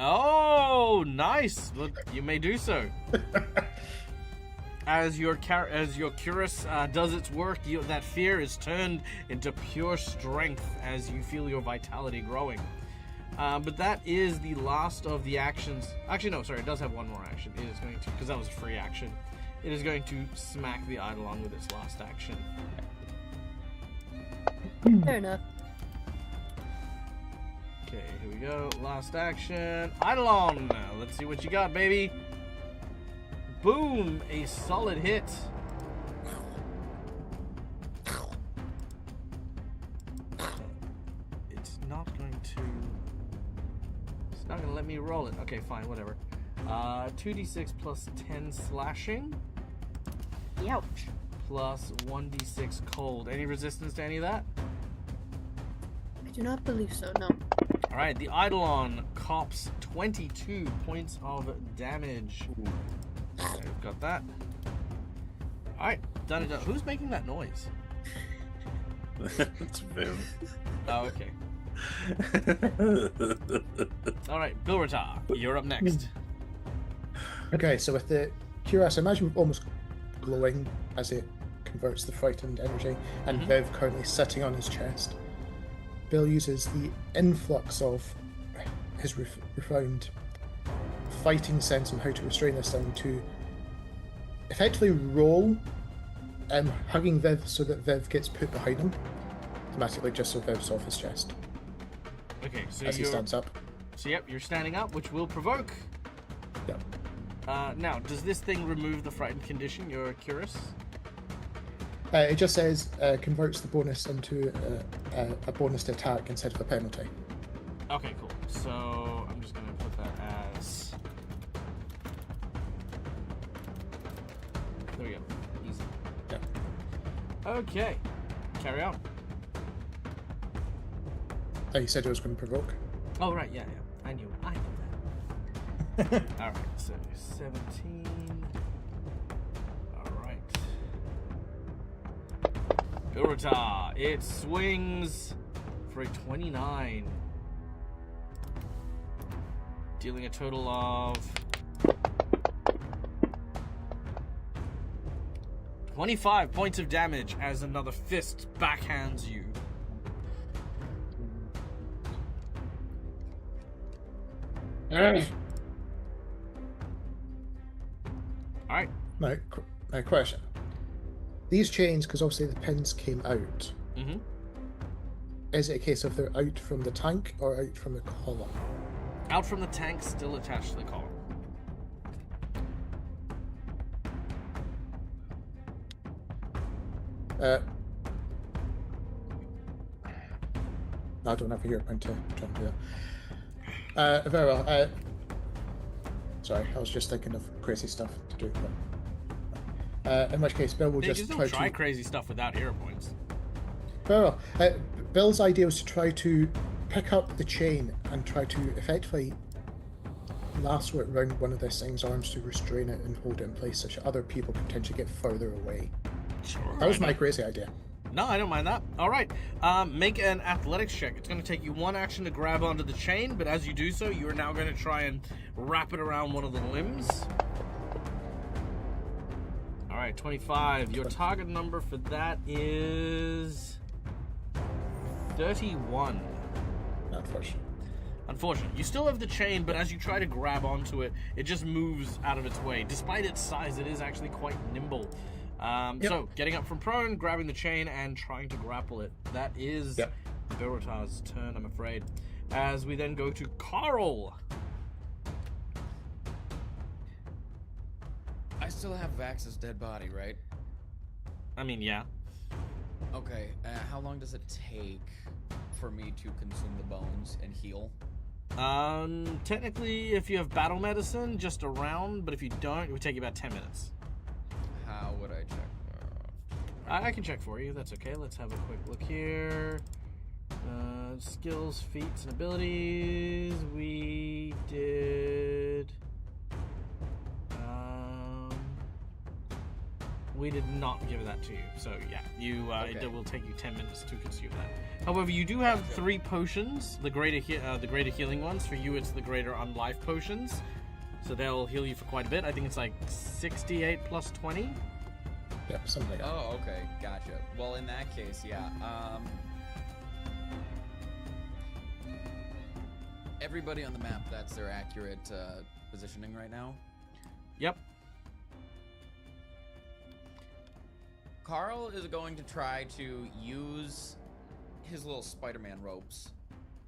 Oh, nice! Look, you may do so. As your cuirass does its work, that fear is turned into pure strength as you feel your vitality growing. But that is the last of the actions. Actually, no, sorry, it does have one more action. It is going to, because that was a free action. It is going to smack the Eidolon with its last action. Fair enough. Okay, here we go. Last action. Eidolon! Let's see what you got, baby. Boom! A solid hit. It's not going to... It's not going to let me roll it. Okay, fine, whatever. 2d6 plus 10 slashing. Ouch. Plus 1d6 cold. Any resistance to any of that? I do not believe so, no. Alright, the Eidolon cops 22 points of damage. Okay, we've got that. Alright, done it. Who's making that noise? It's Viv. Oh, okay. Alright, Bilratar, you're up next. Okay, so with the Cuirass, imagine almost glowing as it converts the frightened energy, and Viv currently sitting on his chest. Bill uses the influx of his refined fighting sense on how to restrain this thing to effectively roll, hugging Viv so that Viv gets put behind him, automatically just so Viv's off his chest Okay, so as he stands up. So yep, you're standing up, which will provoke. Yep. Now, does this thing remove the frightened condition? You're curious? It just says converts the bonus into a bonus to attack instead of a penalty. Okay, cool. So I'm just gonna put that as. There we go. Easy. Yep. Okay. Carry on. Oh, you said it was going to provoke? Oh right, yeah. I knew that. All right, so 17. All right. Bilratar, it swings for a 29, dealing a total of 25 points of damage as another fist backhands you. Alright. Now, question. These chains, because obviously the pins came out, is it a case of they're out from the tank or out from the column? Out from the tank, still attached to the column. I don't have a hero point to try and do that. Very well. Sorry, I was just thinking of crazy stuff to do. But, in which case, Bill will You just can try still try to. crazy stuff without hero points. Very well. Bill's idea was to try to pick up the chain and try to effectively lasso it around one of this thing's arms to restrain it and hold it in place, such that other people could potentially get further away. Sure. That was my crazy idea. No, I don't mind that. All right. Make an athletics check. It's going to take you one action to grab onto the chain, but as you do so, you are now going to try and wrap it around one of the limbs. All right, 25. Your target number for that is 31. Unfortunate. You still have the chain, but as you try to grab onto it, it just moves out of its way. Despite its size, it is actually quite nimble. So, getting up from prone, grabbing the chain, and trying to grapple it. That is Bilratar's turn, I'm afraid. As we then go to Carl. I still have Vax's dead body, right? I mean, yeah. Okay, how long does it take for me to consume the bones and heal? Technically, if you have battle medicine, just a round, but if you don't, it would take you about 10 minutes. How would I check? I can check for you. That's okay. Let's have a quick look here. Skills, feats, and abilities. We did. We did not give that to you. So yeah, it will take you 10 minutes to consume that. However, you do have 3 potions. The greater healing ones. For you, it's the greater unlife potions. So they'll heal you for quite a bit. I think it's like 68 plus 20. Yep, something like that. Oh, okay, gotcha. Well, in that case, yeah. everybody on the map, that's their accurate positioning right now. Yep. Carl is going to try to use his little Spider-Man ropes,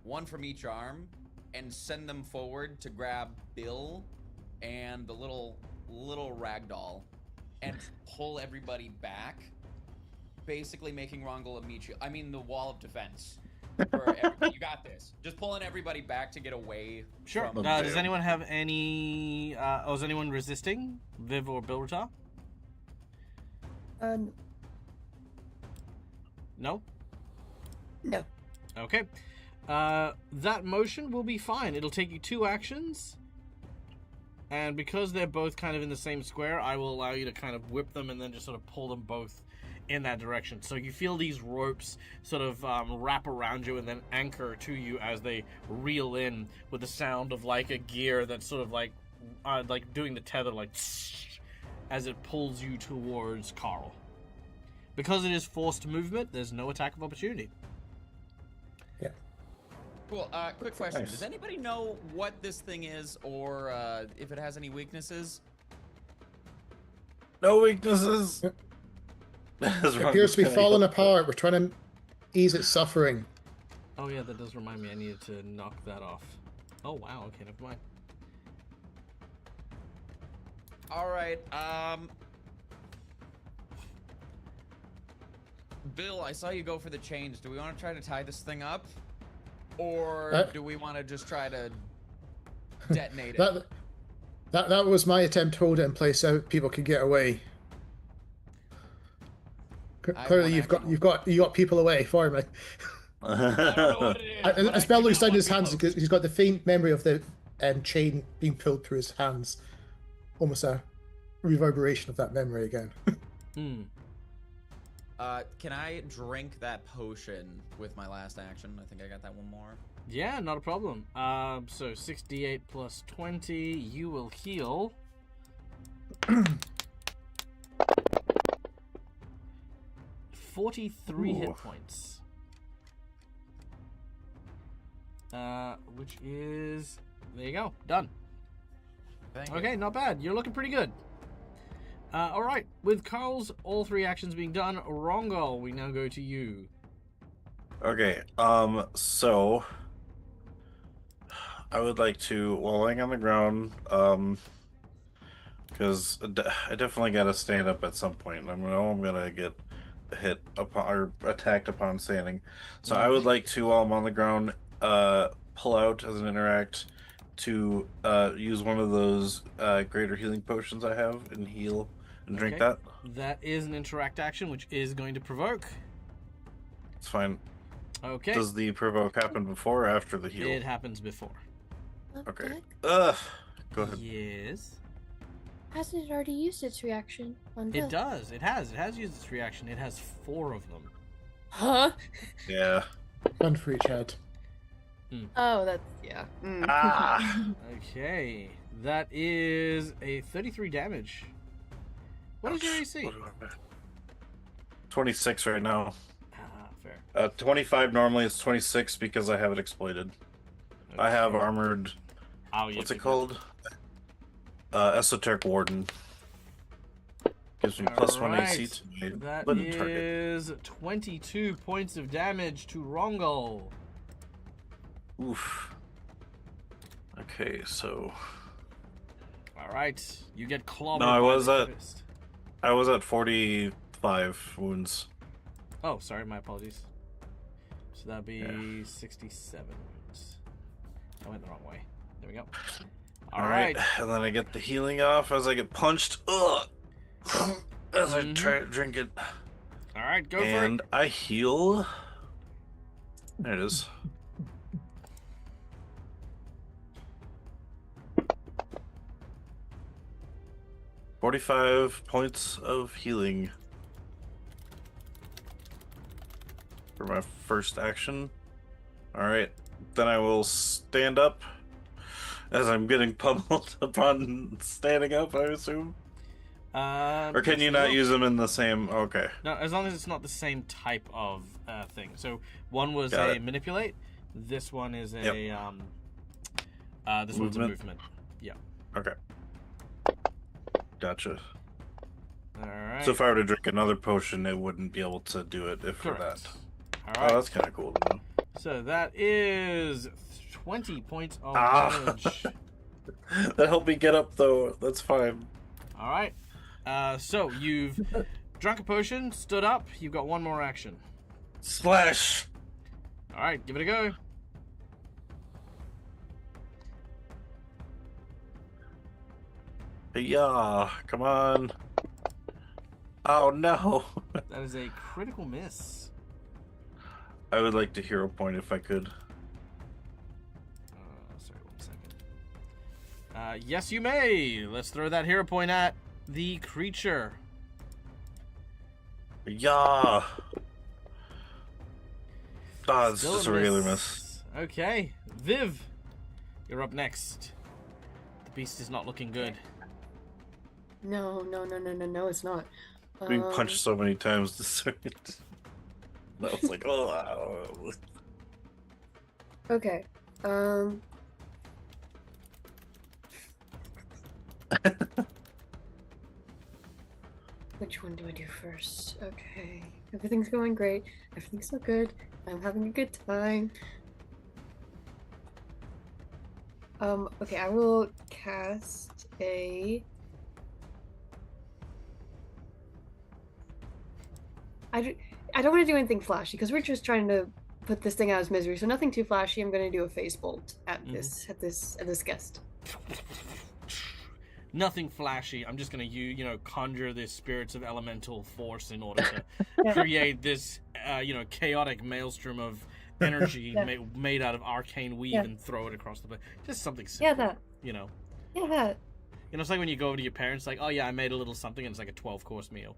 one from each arm, and send them forward to grab Bill and the little ragdoll and pull everybody back, basically making Rongol the wall of defense. For everybody. You got this. Just pulling everybody back to get away. Sure. From Does anyone have any... is anyone resisting? Viv or Bilratar? No? No. Okay. That motion will be fine. It'll take you 2 actions. And because they're both kind of in the same square, I will allow you to kind of whip them and then just sort of pull them both in that direction. So you feel these ropes sort of wrap around you and then anchor to you as they reel in with the sound of like a gear that's sort of like doing the tether like as it pulls you towards Carl. Because it is forced movement, there's no attack of opportunity. Yeah. Cool. Quick question. Nice. Does anybody know what this thing is or if it has any weaknesses? No weaknesses. It appears to be falling apart. We're trying to ease its suffering. Oh yeah, that does remind me. I needed to knock that off. Oh wow. Okay, never mind. All right. Bill, I saw you go for the chains. Do we want to try to tie this thing up, or do we want to just try to detonate it? That was my attempt to hold it in place so people could get away. Clearly, you've got people away for me. I don't know what it is, but As Bell I looks do down know his what hands, people- he's got the faint memory of the chain being pulled through his hands. Almost a reverberation of that memory again. Hmm. Can I drink that potion with my last action? I think I got that one more. Yeah, not a problem. So 68 plus 20, you will heal. 43 hit Ooh. points. Which is... There you go. Done. Thank you. Okay, not bad. You're looking pretty good. Alright, with Carl's all 3 actions being done, Rongol, we now go to you. Okay, so I would like to, while laying on the ground, because I definitely got to stand up at some point. I know I'm gonna get hit upon or attacked upon standing, so I would like to, while I'm on the ground, pull out as an interact to use one of those greater healing potions I have and heal and drink Okay. that. That is an interact action, which is going to provoke. It's fine. Okay. Does the provoke happen before or after the heal? It happens before. Okay. Go ahead. Yes. Hasn't it already used its reaction on Bill? It does. It has. It has used its reaction. It has 4 of them. Huh? Yeah. One for each head. Oh, that's yeah. Ah! Okay. That is a 33 damage. What is your AC? 26 right now. Fair. 25 normally, it's 26 because I have it exploited. I have armored. Oh, yeah. What's it called? Esoteric Warden. Gives me plus 1 AC to my That living target. is 22 points of damage to Rongol. Oof. Okay, so All right. You get clobbered. No, I by was the at- fist. I was at 45 wounds. Oh, sorry. My apologies. So that'd be Yeah. 67 wounds. I went the wrong way. There we go. All right, and then I get the healing off as I get punched. Ugh. As I try to drink it, All right. Go for it. and I heal. There it is. $45 points of healing for my first action. All right, then I will stand up as I'm getting pummeled upon standing up, I assume. Or can you not use them in the same? Okay. No, as long as it's not the same type of thing. So one was Got a it. manipulate. This one is a This one's a Movement? movement. Yeah. Okay. Gotcha. All right. So if I were to drink another potion, it wouldn't be able to do it if for Correct. that. All right. Oh, that's kind of cool. Though. So that is 20 points of Ah. damage. That helped me get up, though. That's fine. All right. So you've drunk a potion, stood up. You've got one more action. Splash! All right, give it a go. Yeah, come on. Oh, no. That is a critical miss. I would like to hero point if I could. Sorry, 1 second. Yes, you may. Let's throw that hero point at the creature. Yeah. Ah, it's Still just a regular miss. Okay, Viv, you're up next. The beast is not looking good. No, it's not. Being punched so many times this second. That was like, oh. Okay. Which one do I do first? Okay. Everything's going great. Everything's so good. I'm having a good time. Okay, I will cast a... I don't want to do anything flashy because we're just trying to put this thing out of misery. So nothing too flashy. I'm going to do a face bolt at this guest. Nothing flashy. I'm just gonna conjure the spirits of elemental force in order to create this chaotic maelstrom of energy made out of arcane weave and throw it across the place. Just something simple. Yeah, that. Yeah, that. It's like when you go over to your parents, like, oh yeah, I made a little something, and it's like a 12-course meal.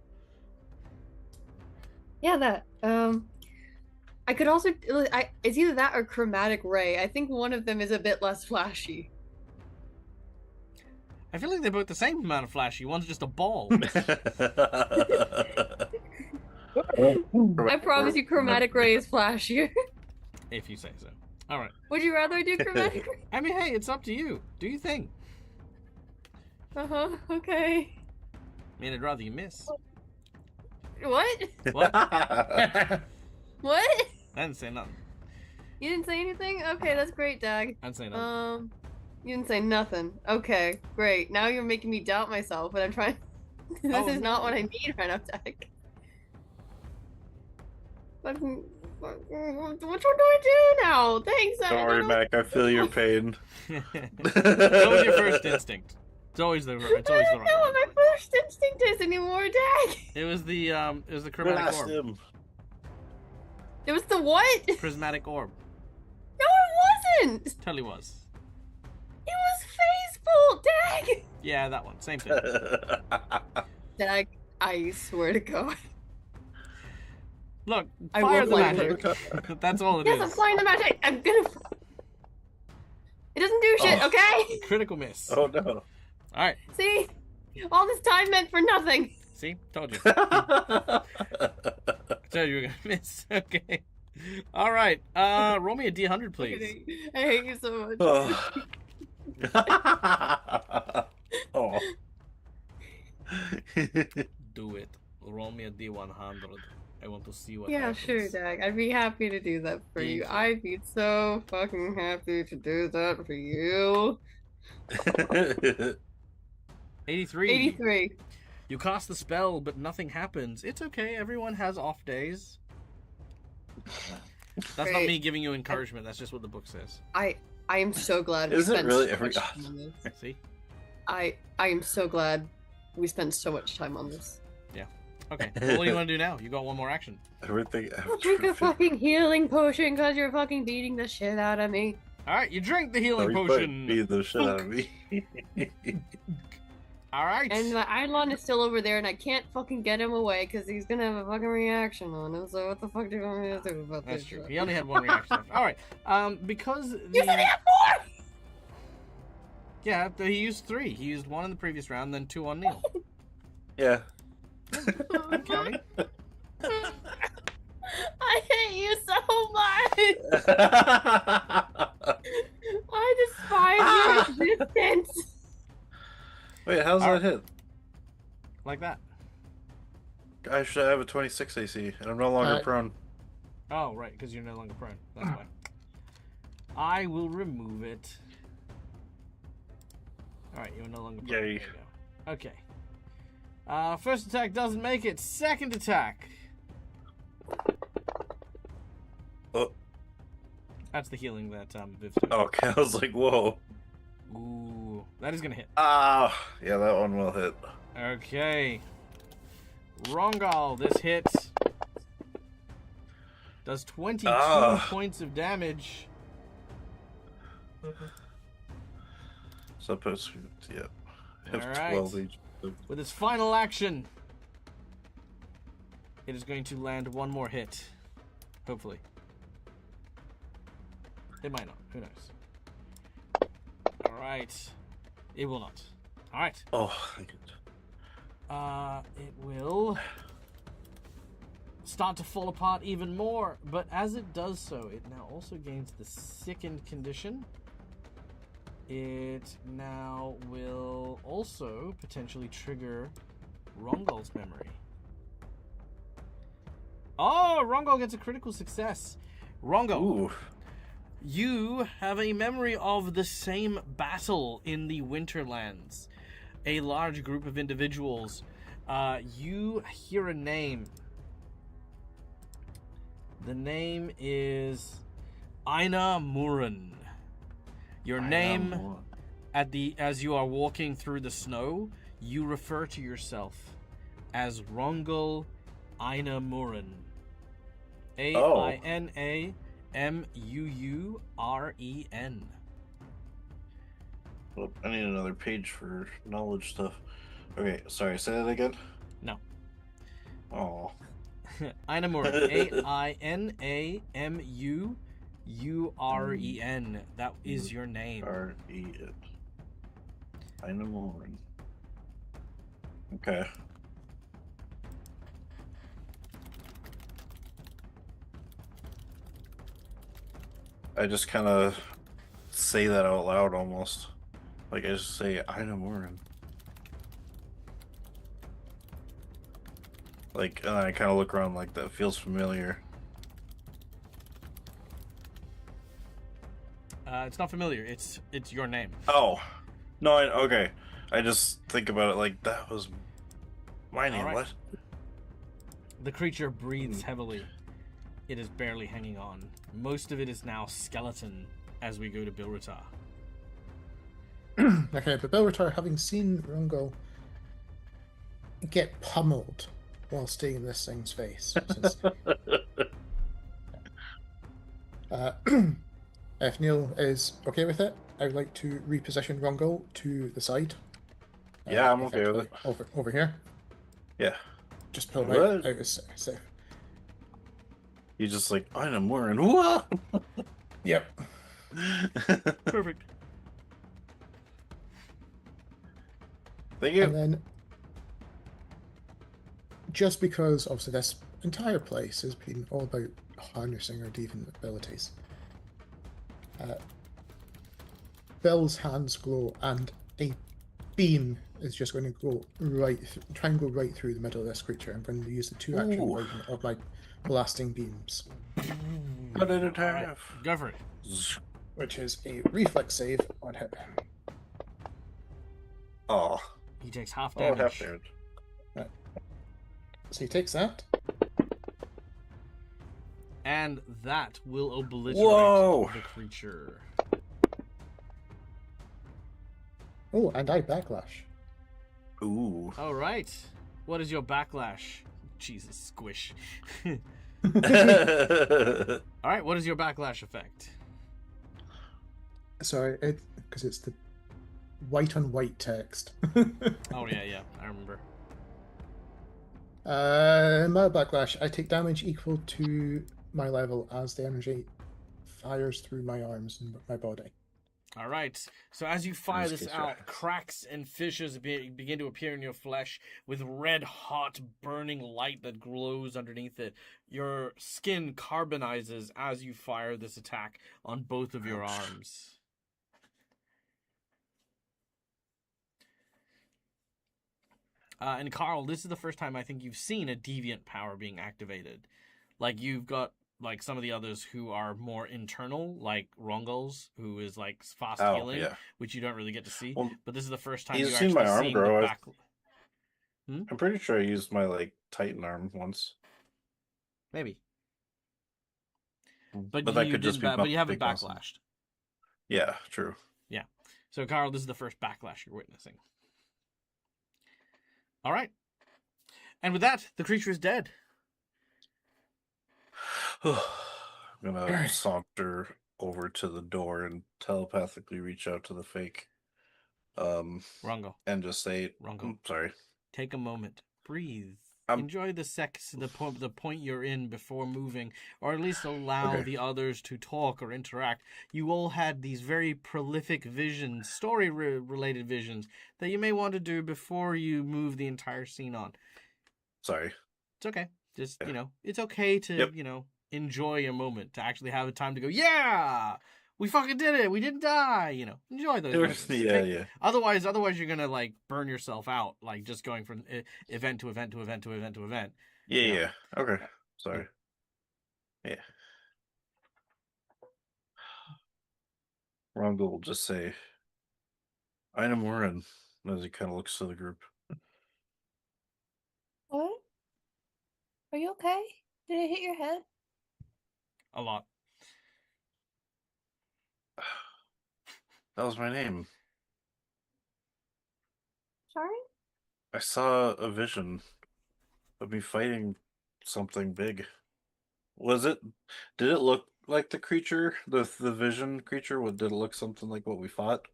Yeah, that. I could also. It's either that or chromatic ray. I think one of them is a bit less flashy. I feel like they're both the same amount of flashy. One's just a ball. I promise you, chromatic ray is flashier. If you say so. All right. Would you rather I do chromatic ray? I mean, hey, it's up to you. Do you think? Okay. I mean, I'd rather you miss. What? What? What? I didn't say nothing. You didn't say anything? Okay, that's great, Dag. I didn't say nothing. You didn't say nothing. Okay, great. Now you're making me doubt myself, but I'm trying. This is not what I need right now, Dag. What do I do now? Thanks. Don't worry, Mac. I feel your pain. Go with your first instinct. It's always the right. I don't know what my first instinct is anymore, Dag. It was the chromatic Blast orb. him. It was the what? Prismatic orb. No, it wasn't. Totally was. It was face bolt, Dag. Yeah, that one. Same thing. Dag, I swear to God. Look, I fire will the fly magic. That's all it Yes, is. I'm flying the magic. I'm gonna. It doesn't do shit, Oh. okay? Critical miss. Oh no. All right. See, all this time meant for nothing. See, told you. I told you were gonna miss. Okay. All right. Roll me a D100, please. I hate you so much. Oh. Oh. Do it. Roll me a D100. I want to see what Yeah, happens. sure, Dag. I'd be happy to do that for Thank you. you. I'd be so fucking happy to do that for you. 83. 83. You cast the spell, but nothing happens. It's okay. Everyone has off days. That's not Great. me giving you encouragement. That's just what the book says. I am so glad we Is it spent really so every- much time on this. See? I am so glad we spent so much time on this. Okay. Well, what do you want to do now? You got one more action. Everything. I'll drink a fucking healing potion because you're fucking beating the shit out of me. All right. You drink the healing Everybody potion. beat the shit out of me. All right. And the Eidolon is still over there, and I can't fucking get him away because he's gonna have a fucking reaction on him. So what the fuck do you want me to do about That's this? true. shit? He only had one reaction left. All right. Because You said he had more! yeah, he used 3. He used 1 in the previous round, then 2 on Neil. Yeah. I'm counting. I hate you so much! I despise you distance. Wait, how's Alright. that hit? Like that. I should have a 26 AC, and I'm no longer prone. Oh, right, because you're no longer prone. That's why. I will remove it. Alright, you're no longer prone. Yay. There you go. Okay. First attack doesn't make it. Second attack. Oh. That's the healing that Viv's doing. Okay, I was like, whoa. Ooh, that is gonna hit. Ah, yeah, that one will hit. Okay. Rongal, this hits. Does 22 points of damage. Supposed to, yeah. Have Alright. 12 each. With its final action, it is going to land one more hit. Hopefully. It might not. Who knows? Alright. It will not. Alright. Oh, thank you. It will start to fall apart even more, but as it does so, it now also gains the sickened condition. It now will also potentially trigger Rongal's memory. Oh, Rongal gets a critical success. Rongal, Ooh. you have a memory of the same battle in the Winterlands. A large group of individuals. You hear a name. The name is Aina Murin. Your name, as you are walking through the snow, you refer to yourself as Rongal Aina Murin. Ainamuuren. Well, I need another page for knowledge stuff. Okay, sorry, say that again? No. Oh. Aina Murin. Ainamuuren. That is your name. R-E-N. Aina Murin. Okay. I just kind of say that out loud almost. Like I just say, Aina Murin. Like, and I kind of look around like that feels familiar. It's not familiar. It's your name. Oh. No, okay. I just think about it like that was my name. Alright. What? The creature breathes heavily. It is barely hanging on. Most of it is now skeleton as we go to Bilritar. Okay, but Belritar, having seen Rongo get pummeled while staying in this thing's face, since, if Neil is okay with it, I would like to reposition Rongo to the side. Yeah, I'm okay with it. Over here. Yeah. Just pull him What? out as safe. You just like, Aina Murin. What? Yep. Perfect. Thank you. And then, just because obviously this entire place has been all about harnessing our deviant abilities, Bill's hands glow and a beam is just going to go try and go right through the middle of this creature. I'm going to use the two action Ooh. of my blasting beams, Cut it in half. Go for it. which is a reflex save on hit. Oh. He takes half Oh, damage. half damage. So he takes that. And that will obliterate Whoa. the creature. Oh, and I backlash. Ooh. All right. What is your backlash? Jesus, squish. All right. What is your backlash effect? Sorry, because it's the white on white text. Oh yeah, I remember. My backlash. I take damage equal to my level as the energy fires through my arms and my body. All right. So as you fire This this gets out, right. cracks and fissures begin to appear in your flesh with red hot burning light that glows underneath it. Your skin carbonizes as you fire this attack on both of your Ouch. arms. And Carl, this is the first time I think you've seen a deviant power being activated. Like you've got like some of the others who are more internal, like Rongol's, who is like fast Oh, healing, yeah. which you don't really get to see. Well, But this is the first time you've you're seen my actually arm seeing the grow. back. I'm pretty sure I used my like Titan arm once. Maybe. But that you could just didn't. be But you haven't big muscle. backlashed. Yeah, true. Yeah. So Carl, this is the first backlash you're witnessing. All right. And with that, the creature is dead. I'm gonna saunter over to the door and telepathically reach out to the fake. Rongo, And just say, Rongo, sorry. take a moment, breathe, I'm- enjoy the point you're in before moving, or at least allow Okay. the others to talk or interact. You all had these very prolific visions, story-related visions that you may want to do before you move the entire scene on. Sorry. It's okay. Just Yeah. it's okay to Yep. Enjoy a moment, to actually have a time to go, yeah, we fucking did it, we didn't die. Enjoy those moments. Yeah, Okay? yeah. Otherwise you're gonna like burn yourself out, like just going from event to event to event to event to event. Yeah, You know. yeah. Okay. Sorry. Yeah. Rongo will just say, Ina Morin, as he kind of looks to the group. What? Are you okay? Did it hit your head? A lot. That was my name. Sorry? I saw a vision of me fighting something big. Did it look like the creature, the vision creature? Did it look something like what we fought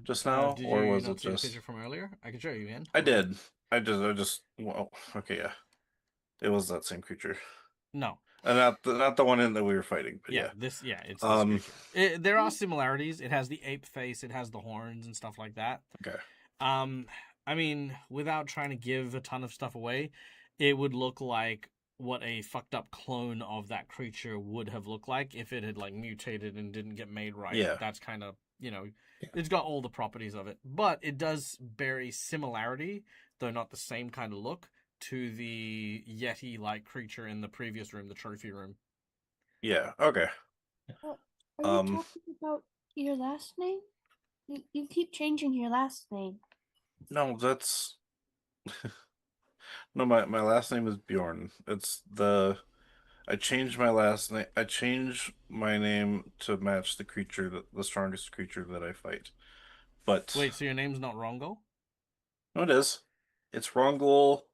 just now? Did Or you was not it see the just... picture from earlier? I can show you again. I Hold on. did. I just, well, okay, yeah. It was that same creature. No. And not the one in that we were fighting, but yeah. It's this creature. There are similarities. It has the ape face, it has the horns and stuff like that. Okay. I mean, without trying to give a ton of stuff away, it would look like what a fucked up clone of that creature would have looked like if it had like mutated and didn't get made right. Yeah. That's kind of, it's got all the properties of it, but it does bear a similarity, though not the same kind of look, to the Yeti-like creature in the previous room, the trophy room. Yeah, okay. Are you talking about your last name? You keep changing your last name. No, that's... No, my last name is Bjorn. I changed my last name. I changed my name to match the creature, the strongest creature that I fight. But Wait, so your name's not Rongo? no, it is. It's Rongol.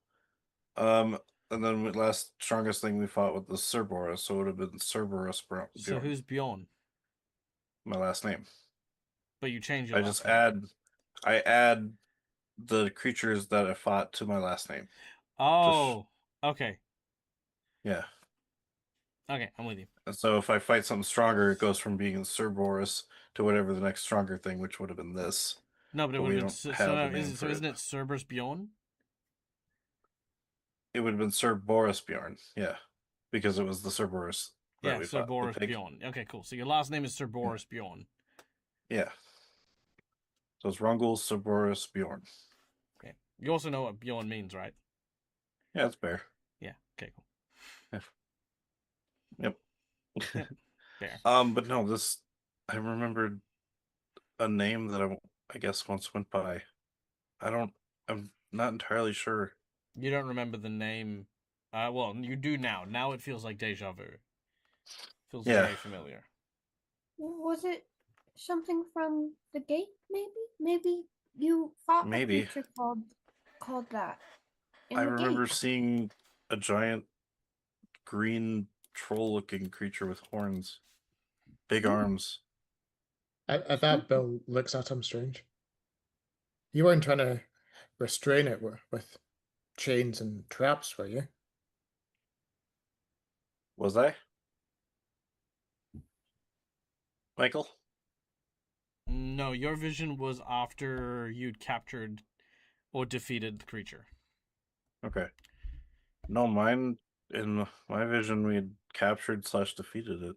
And then the last strongest thing we fought with was Cerberus, so it would have been Cerberus Bjorn. So who's Bjorn? My last name. But you changed your I last just name. I add the creatures that I fought to my last name. Oh, okay. Yeah. Okay, I'm with you. And so if I fight something stronger, it goes from being Cerberus to whatever the next stronger thing, which would have been this. No, but it But would we have been don't have a name for isn't it. it Cerberus Bjorn? It would have been Cerberus Bjorn, yeah, because it was the Cerberus that Yeah, we fought. The Cerberus pig. Bjorn. Okay, cool. So your last name is Cerberus Bjorn. Yeah. So it's Rongul Cerberus Bjorn. Okay. You also know what Bjorn means, right? Yeah, it's bear. Yeah. Okay, cool. Yep. Bear. But no, I remembered a name that I guess once went by. I'm not entirely sure. You don't remember the name. Well, you do now. Now it feels like deja vu. Feels Yeah. very familiar. Was it something from the gate, maybe? Maybe you fought Maybe. a creature called that. In I the remember gate. seeing a giant green troll-looking creature with horns, big arms. At that, Bill looks at him strange. You weren't trying to restrain it with chains and traps, were you? Was I? Michael? No, your vision was after you'd captured or defeated the creature. Okay. No, mine, in my vision, we had captured / defeated it.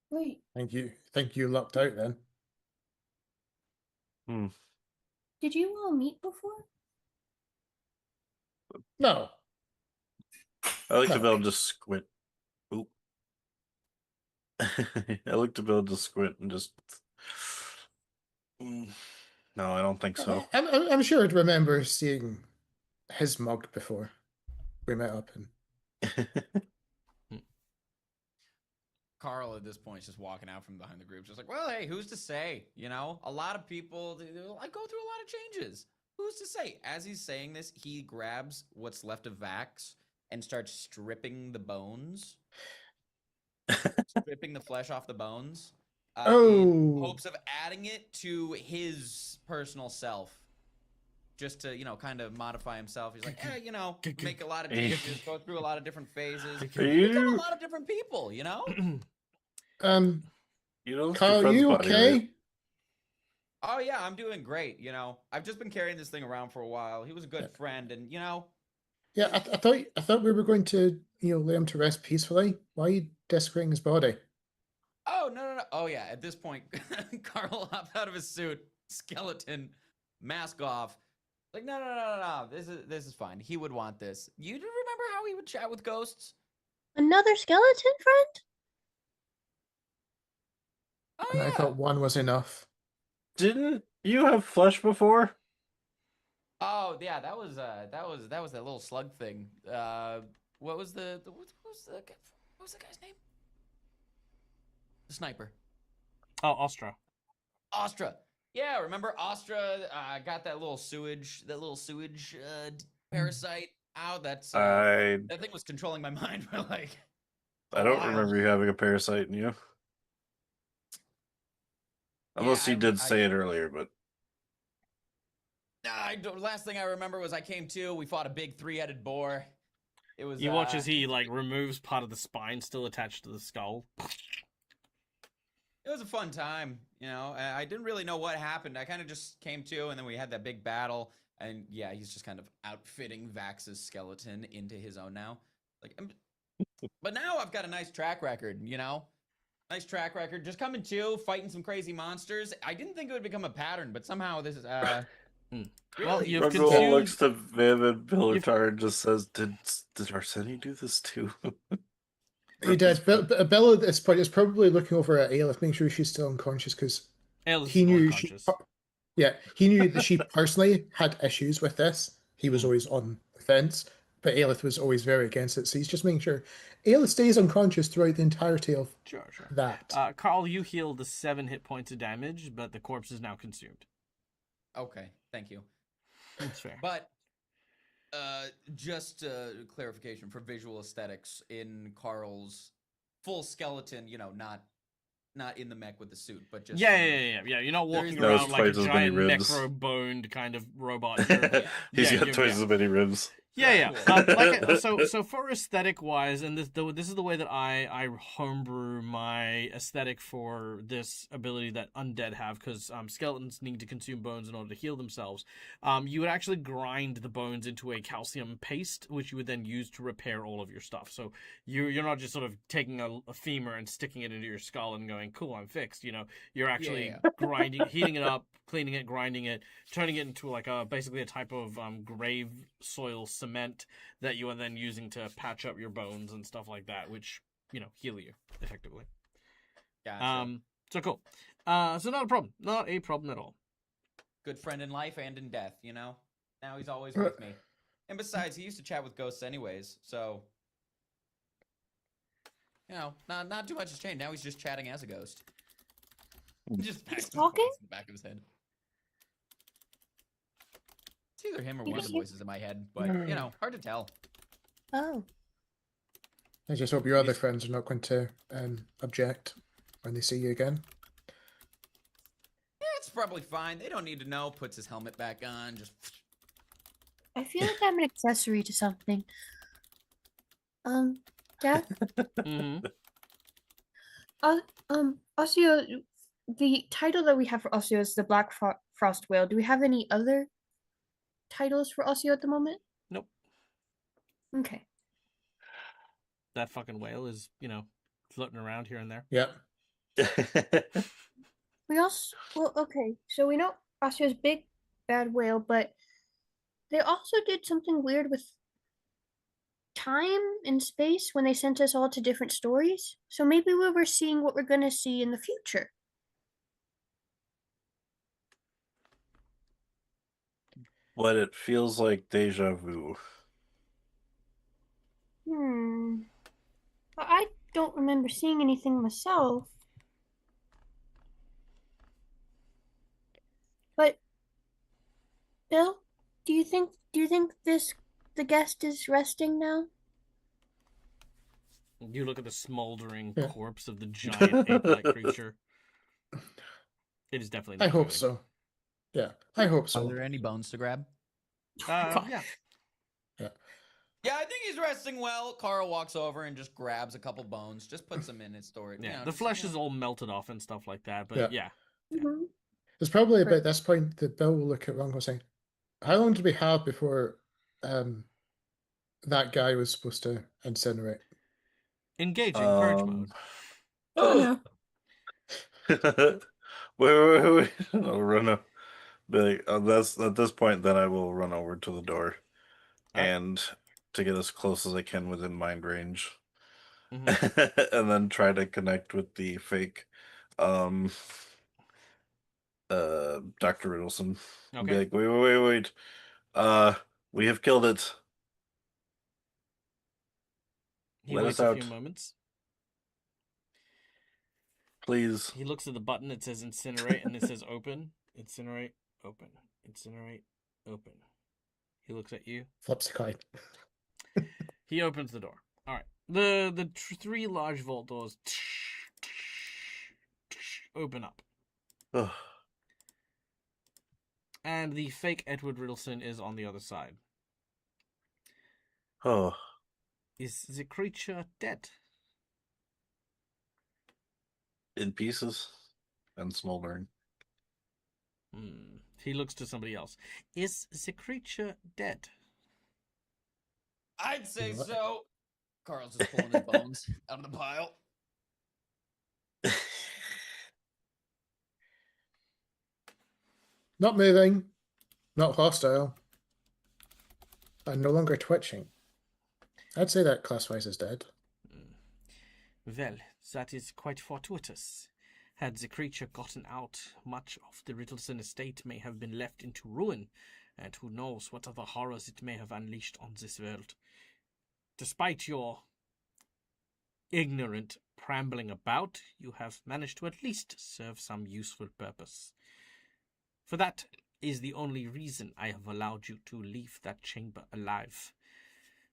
Wait, Think you lucked out then? Did you all meet before? No. I like to No. be able to just squint. Oop. I like to be able to squint and just. No, I don't think so. I'm sure I'd remember seeing his mug before we met up. And Carl at this point is just walking out from behind the group, just like, well, hey, who's to say? You know, a lot of people, I go through a lot of changes. Who's to say? As he's saying this, he grabs what's left of Vax and starts stripping the bones, stripping the flesh off the bones, in hopes of adding it to his personal self. Just to, kind of modify himself. He's like, make a lot of changes, go through a lot of different phases. Become a lot of different people, You know, Kyle, are you okay? Right? Oh yeah, I'm doing great. I've just been carrying this thing around for a while. He was a good friend, and Yeah, I thought we were going to, lay him to rest peacefully. Why are you desecrating his body? Oh no. Oh yeah. At this point, Carl hopped out of his suit, skeleton, mask off. Like, no. This is fine. He would want this. You remember how he would chat with ghosts? Another skeleton friend? Oh And yeah. I thought one was enough. Didn't you have flesh before? Oh yeah, that was that little slug thing. What was the guy's name? The sniper. Oh, Ostra. Ostra. Yeah, remember Ostra got that little sewage parasite out. That thing was controlling my mind for like. I don't remember you having a parasite in you. Unless you did say it earlier, but. Last thing I remember was I came to. We fought a big 3-headed boar. It was. You watch as he removes part of the spine still attached to the skull. It was a fun time, I didn't really know what happened. I kind of just came to, and then we had that big battle, and yeah, he's just kind of outfitting Vax's skeleton into his own now. But now I've got a nice track record, Nice track record. Just coming to, fighting some crazy monsters. I didn't think it would become a pattern, but somehow this is, Well, you've Ruggle consumed... looks to Viv and Pilatar and just says, did Arseni do this too? He does. Bella at this point is probably looking over at Aelith, making sure she's still unconscious, because he knew he knew that she personally had issues with this. He was always on the fence, but Aelith was always very against it. So he's just making sure Aelith stays unconscious throughout the entirety of that. Carl, you healed the 7 hit points of damage, but the corpse is now consumed. Okay, thank you. That's fair. But just clarification for visual aesthetics, in Carl's full skeleton, not in the mech with the suit, but just yeah. You're not walking around like a giant necro-boned kind of robot. He's got twice as many ribs. Yeah. So for aesthetic wise, and this is the way that I homebrew my aesthetic for this ability that undead have, because skeletons need to consume bones in order to heal themselves. You would actually grind the bones into a calcium paste, which you would then use to repair all of your stuff. So you're not just sort of taking a femur and sticking it into your skull and going, cool, I'm fixed. You're actually grinding, heating it up, cleaning it, grinding it, turning it into basically a type of grave soil cement that you are then using to patch up your bones and stuff like that, which heal you effectively. Gotcha. So cool. So not a problem at all. Good friend in life and in death. Now he's always with me. And besides, he used to chat with ghosts anyways, so not too much has changed. Now he's just chatting as a ghost. Just talking in the back of his head. It's either him or one of the voices in my head, but hard to tell. Oh. I just hope your other friends are not going to object when they see you again. Yeah, it's probably fine. They don't need to know. Puts his helmet back on. Just. I feel like I'm an accessory to something. Dad? Mm-hmm. Osseo, the title that we have for Osseo is the Black Frost Whale. Do we have any other titles for Osseo at the moment? Nope. Okay. That fucking whale is, floating around here and there. Yep. Okay. So we know Osseo's big, bad whale, but they also did something weird with time and space when they sent us all to different stories. So maybe we were seeing what we're going to see in the future. But it feels like deja vu. I don't remember seeing anything myself. But Bill, do you think the guest is resting now? You look at the smoldering Yeah. corpse of the giant ape-like creature. It is definitely. I Not hope moving. so. Yeah, I hope Are so. there any bones to grab? Yeah. Yeah, I think he's resting well. Carl walks over and just grabs a couple bones, just puts them in his storage. Yeah. You know, The just, flesh you is know. all melted off and stuff like that. But yeah. Mm-hmm. It's probably Right. about this point that Bill will look at Rongo saying, "How long did we have before that guy was supposed to incinerate?" Engaging purge mode. Yeah. Wait. I'll run up. That's at this point. Then I will run over to the door, Alright. and to get as close as I can within mind range, Mhm. and then try to connect with the fake, um, Dr. Riddleson. And be Okay. like, wait. We have killed it. He Let waits us a out, few moments. please. He looks at the button. It says incinerate, and it says open. Incinerate, open. Incinerate, open. He looks at you. Flips a coin. He opens the door. All right. The three large vault doors open up, Ugh. and the fake Edward Riddleson is on the other side. Oh, Is the creature dead? in pieces and smoldering. He looks to somebody else. Is the creature dead? I'd say What? so. Carl's just pulling his bones out of the pile. Not moving, not hostile, and no longer twitching. I'd say that classifies as dead. Well, that is quite fortuitous. Had the creature gotten out, much of the Riddleson estate may have been left into ruin, and who knows what other horrors it may have unleashed on this world. Despite your ignorant prambling about, you have managed to at least serve some useful purpose. For that is the only reason I have allowed you to leave that chamber alive.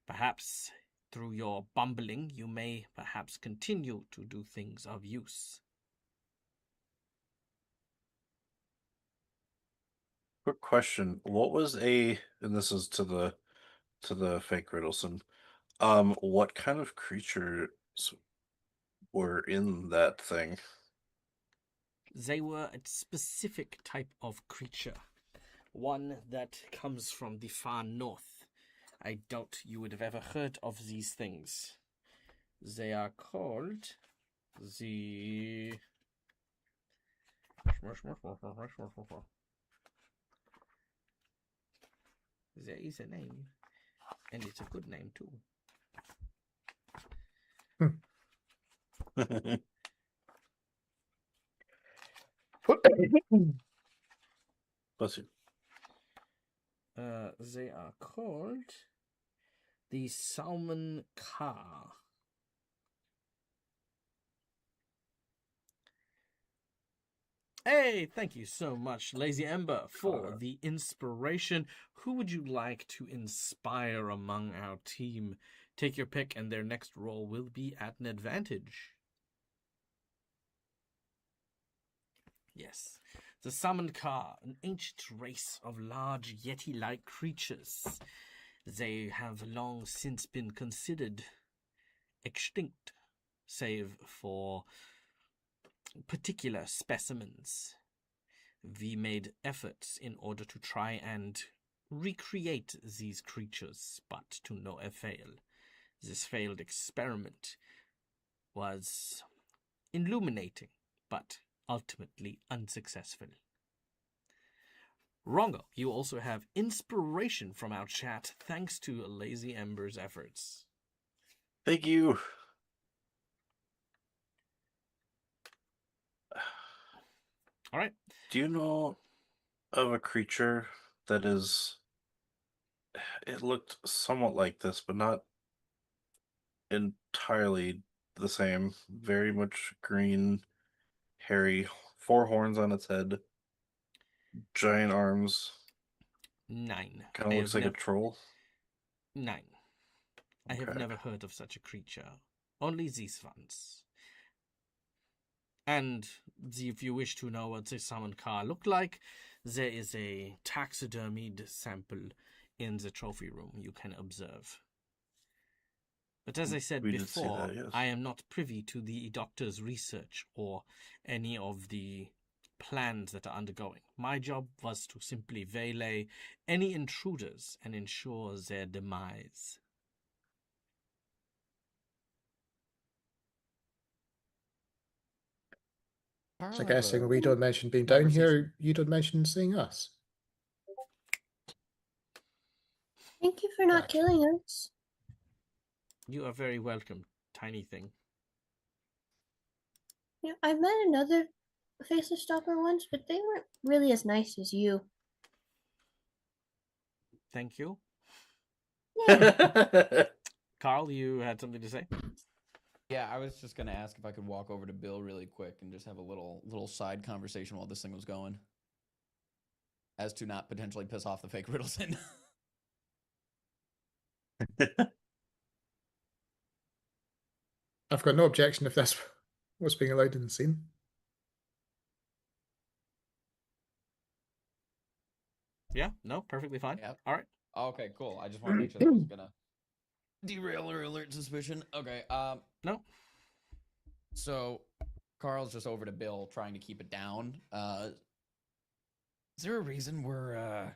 Perhaps through your bumbling, you may perhaps continue to do things of use. Quick question: what was and this is to the fake Riddleson. What kind of creatures were in that thing? They were a specific type of creature, one that comes from the far north. I doubt you would have ever heard of these things. They are called the... There is a name, and it's a good name too. Bless you. They are called the Salmon Car. Hey, thank you so much, Lazy Ember, for the inspiration. Who would you like to inspire among our team? Take your pick, and their next roll will be at an advantage. Yes. The Summoned Car, an ancient race of large Yeti-like creatures. They have long since been considered extinct, save for particular specimens. We made efforts in order to try and recreate these creatures, but to no avail. This failed experiment was illuminating, but ultimately unsuccessful. Rongo, you also have inspiration from our chat thanks to Lazy Ember's efforts. Thank you. All right. Do you know of a creature that is... It looked somewhat like this, but not entirely the same. Very much green, hairy, 4 horns on its head, giant arms. 9. Kind I of looks have like a troll. 9. I have Okay. never heard of such a creature. Only these ones. And if you wish to know what the summoned car looked like, there is a taxidermied sample in the trophy room you can observe. But as I said We did see before, that, yes. I am not privy to the doctor's research or any of the plans that are undergoing. My job was to simply waylay any intruders and ensure their demise. So I guess we don't mention being down here, you don't mention seeing us. Thank you for not Right. killing us. You are very welcome, tiny thing. Yeah, I met another faceless stalker once, but they weren't really as nice as you. Thank you. Yeah. Carl, you had something to say? Yeah, I was just gonna ask if I could walk over to Bill really quick and just have a little side conversation while this thing was going, as to not potentially piss off the fake Riddleson. I've got no objection if that's what's being allowed in the scene. Yeah, no, perfectly fine. Yep. All right. Okay, cool. I just want to make sure that wasn't gonna derail or alert suspicion. Okay. No. So Carl's just over to Bill, trying to keep it down. Is there a reason we're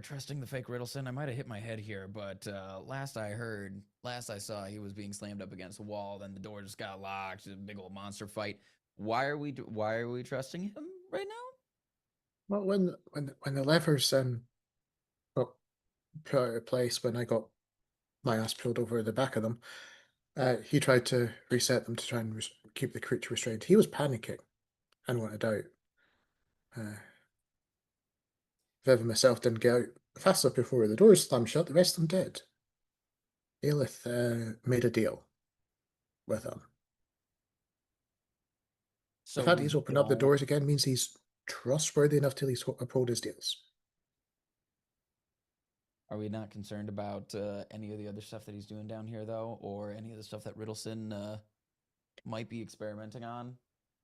trusting the fake Riddleson? I might have hit my head here, but last I saw, he was being slammed up against a wall. Then the door just got locked. A big old monster fight. Why are we trusting him right now? Well, when the levers got put out of place when I got my ass pulled over the back of them, he tried to reset them to try and keep the creature restrained. He was panicking and wanted out. Viv and myself didn't get out fast enough before the doors slammed shut. The rest of them did. Aelith made a deal with him. So the fact we he's opened up the don't- doors again means he's trustworthy enough till he's uphold his deals. Are we not concerned about any of the other stuff that he's doing down here, though, or any of the stuff that Riddleson might be experimenting on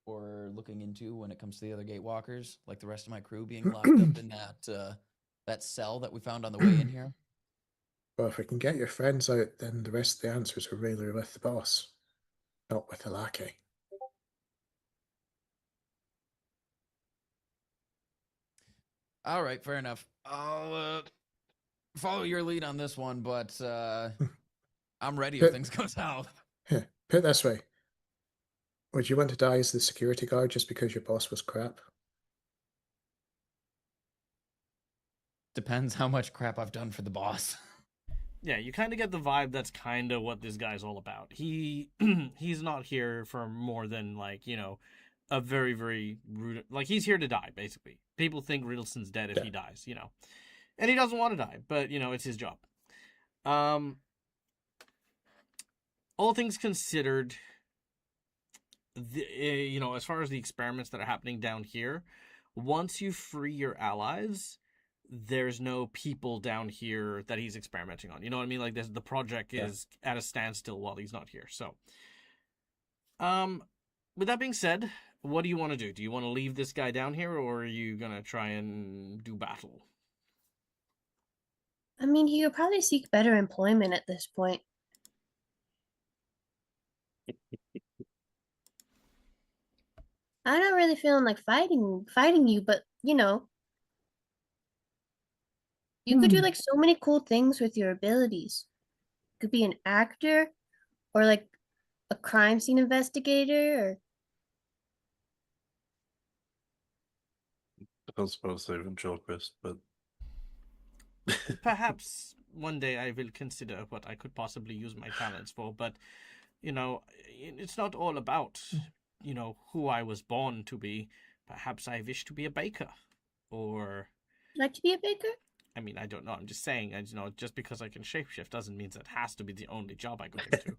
or looking into when it comes to the other Gatewalkers, like the rest of my crew being locked up in that cell that we found on the way in here? Well, if we can get your friends out, then the rest of the answers are really with the boss, not with the lackey. All right, fair enough. I'll follow your lead on this one, but I'm ready if things go south. Put it this way. Would you want to die as the security guard just because your boss was crap? Depends how much crap I've done for the boss. Yeah, you kind of get the vibe that's kind of what this guy's all about. He's not here for more than, like, you know, a very, very rude... Like, he's here to die, basically. People think Riddleson's dead if he dies, you know. And he doesn't want to die, but, you know, it's his job. All things considered, you know, as far as the experiments that are happening down here, once you free your allies, there's no people down here that he's experimenting on. You know what I mean? Like, the project is at a standstill while he's not here. So, with that being said, what do you want to do? Do you want to leave this guy down here, or are you going to try and do battle? I mean, he could probably seek better employment at this point. I'm not really feeling like fighting you, but you know, you could do like so many cool things with your abilities. You could be an actor, or like a crime scene investigator, or I was supposed to say ventriloquist, but Perhaps one day I will consider what I could possibly use my talents for, but, it's not all about, who I was born to be. Perhaps I wish to be a baker. Or, Like to be a baker? I mean, I don't know. I'm just saying, just because I can shapeshift doesn't mean that has to be the only job I go into.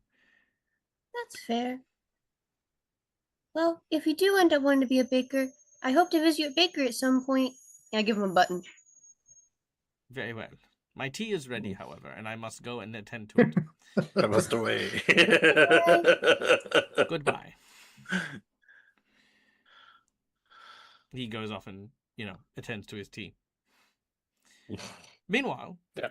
That's fair. Well, if you do end up wanting to be a baker, I hope to visit your baker at some point. I give him a button. Very well. My tea is ready, however, and I must go and attend to it. I must away. Goodbye. He goes off and, attends to his tea. Meanwhile, Yeah.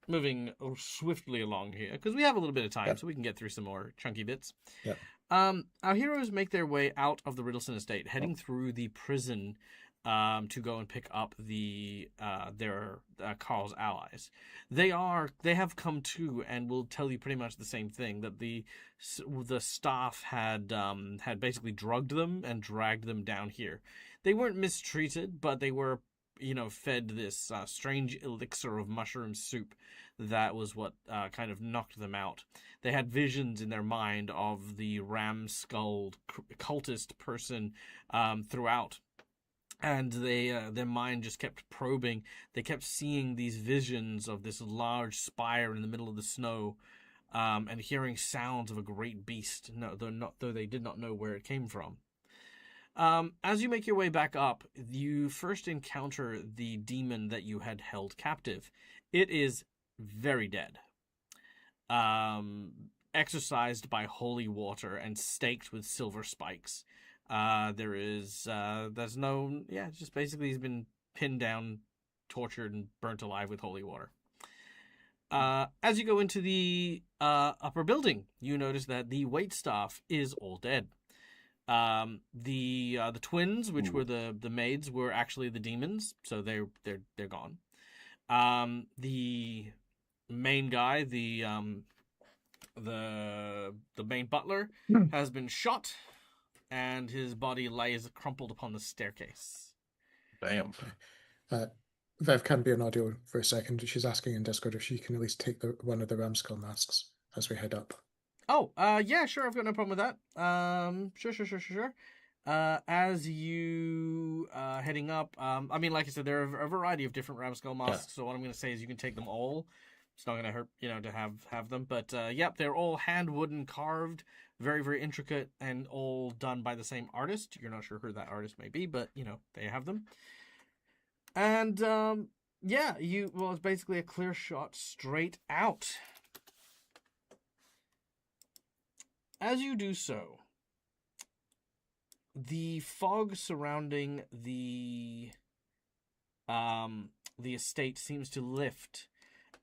moving swiftly along here, because we have a little bit of time, Yeah. so we can get through some more chunky bits. Yeah. Our heroes make their way out of the Riddleson estate, heading through the prison to go and pick up their Carl's allies. They have come to and will tell you pretty much the same thing, that the staff had basically drugged them and dragged them down here. They weren't mistreated, but they were fed this strange elixir of mushroom soup that was what kind of knocked them out. They had visions in their mind of the ram-skulled cultist person throughout. And their mind just kept probing. They kept seeing these visions of this large spire in the middle of the snow, and hearing sounds of a great beast, though they did not know where it came from. As you make your way back up, you first encounter the demon that you had held captive. It is very dead. Exorcised by holy water and staked with silver spikes. Just basically he's been pinned down, tortured, and burnt alive with holy water. As you go into the upper building, you notice that the waitstaff is all dead. The twins, which were the maids, were actually the demons, so they're gone. The main guy, the main butler, has been shot, and his body lies crumpled upon the staircase. damn. Vev can be on audio for a second. She's asking in Discord if she can at least take one of the Ramskull masks as we head up. Oh, yeah, sure, I've got no problem with that. Sure. As you heading up, I mean, like I said, there are a variety of different Ramskull masks. So what I'm going to say is you can take them all. It's not going to hurt, to have them. But yep, they're all hand wooden carved, very very intricate, and all done by the same artist. You're not sure who that artist may be, but they have them. And yeah, it's basically a clear shot straight out. As you do so, the fog surrounding the estate seems to lift,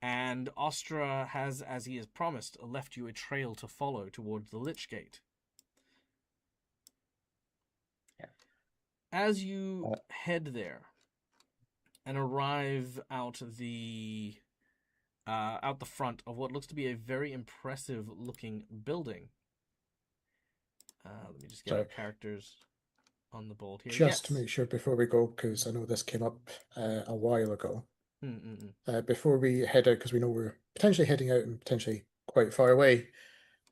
and Ostra has, as he has promised, left you a trail to follow towards the Lich Gate. Yeah. As you head there and arrive out the front of what looks to be a very impressive looking building. Let me just get our characters on the board here. Just to make sure before we go, because I know this came up a while ago. Before we head out, because we know we're potentially heading out and potentially quite far away,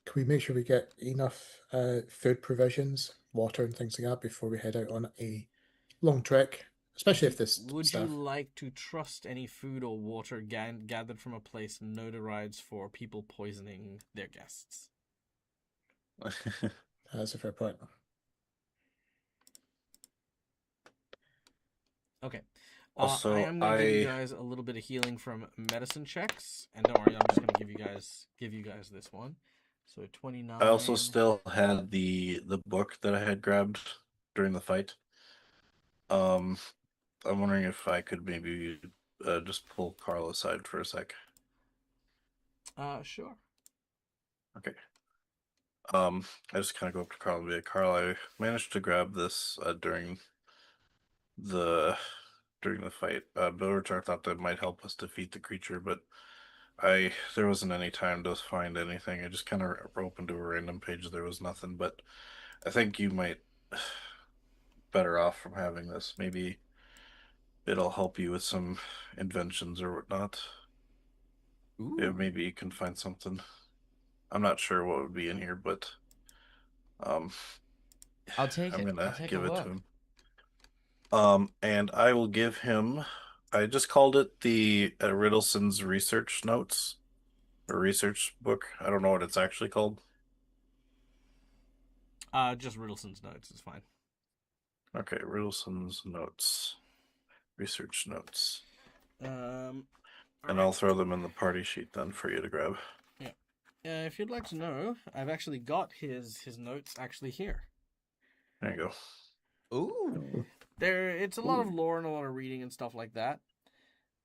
can we make sure we get enough food provisions, water and things like that before we head out on a long trek? Especially if this Would you like to trust any food or water gathered from a place notarized for people poisoning their guests? That's a fair point. Okay. Also, I am going to give you guys a little bit of healing from medicine checks, and don't worry, I'm just going to give you guys this one. So 29. I also still had the book that I had grabbed during the fight. I'm wondering if I could maybe just pull Carl aside for a sec. Sure. Okay. I just kind of go up to Carl and be like, Carl, I managed to grab this during the fight. B03 thought that might help us defeat the creature, but there wasn't any time to find anything. I just kind of opened to a random page. There was nothing, but I think you might better off from having this. Maybe it'll help you with some inventions or whatnot. Ooh. Yeah, maybe you can find something. I'm not sure what would be in here, but um, I'll take I'm it. gonna I'll take give a it look. to him. And I will give him. I just called it the Riddleson's research notes or research book. I don't know what it's actually called. Just Riddleson's notes is fine. Okay, Riddleson's notes, research notes, and I'll throw them in the party sheet then for you to grab. Yeah. If you'd like to know, I've actually got his notes actually here. There you go. Ooh. It's a lot of lore and a lot of reading and stuff like that.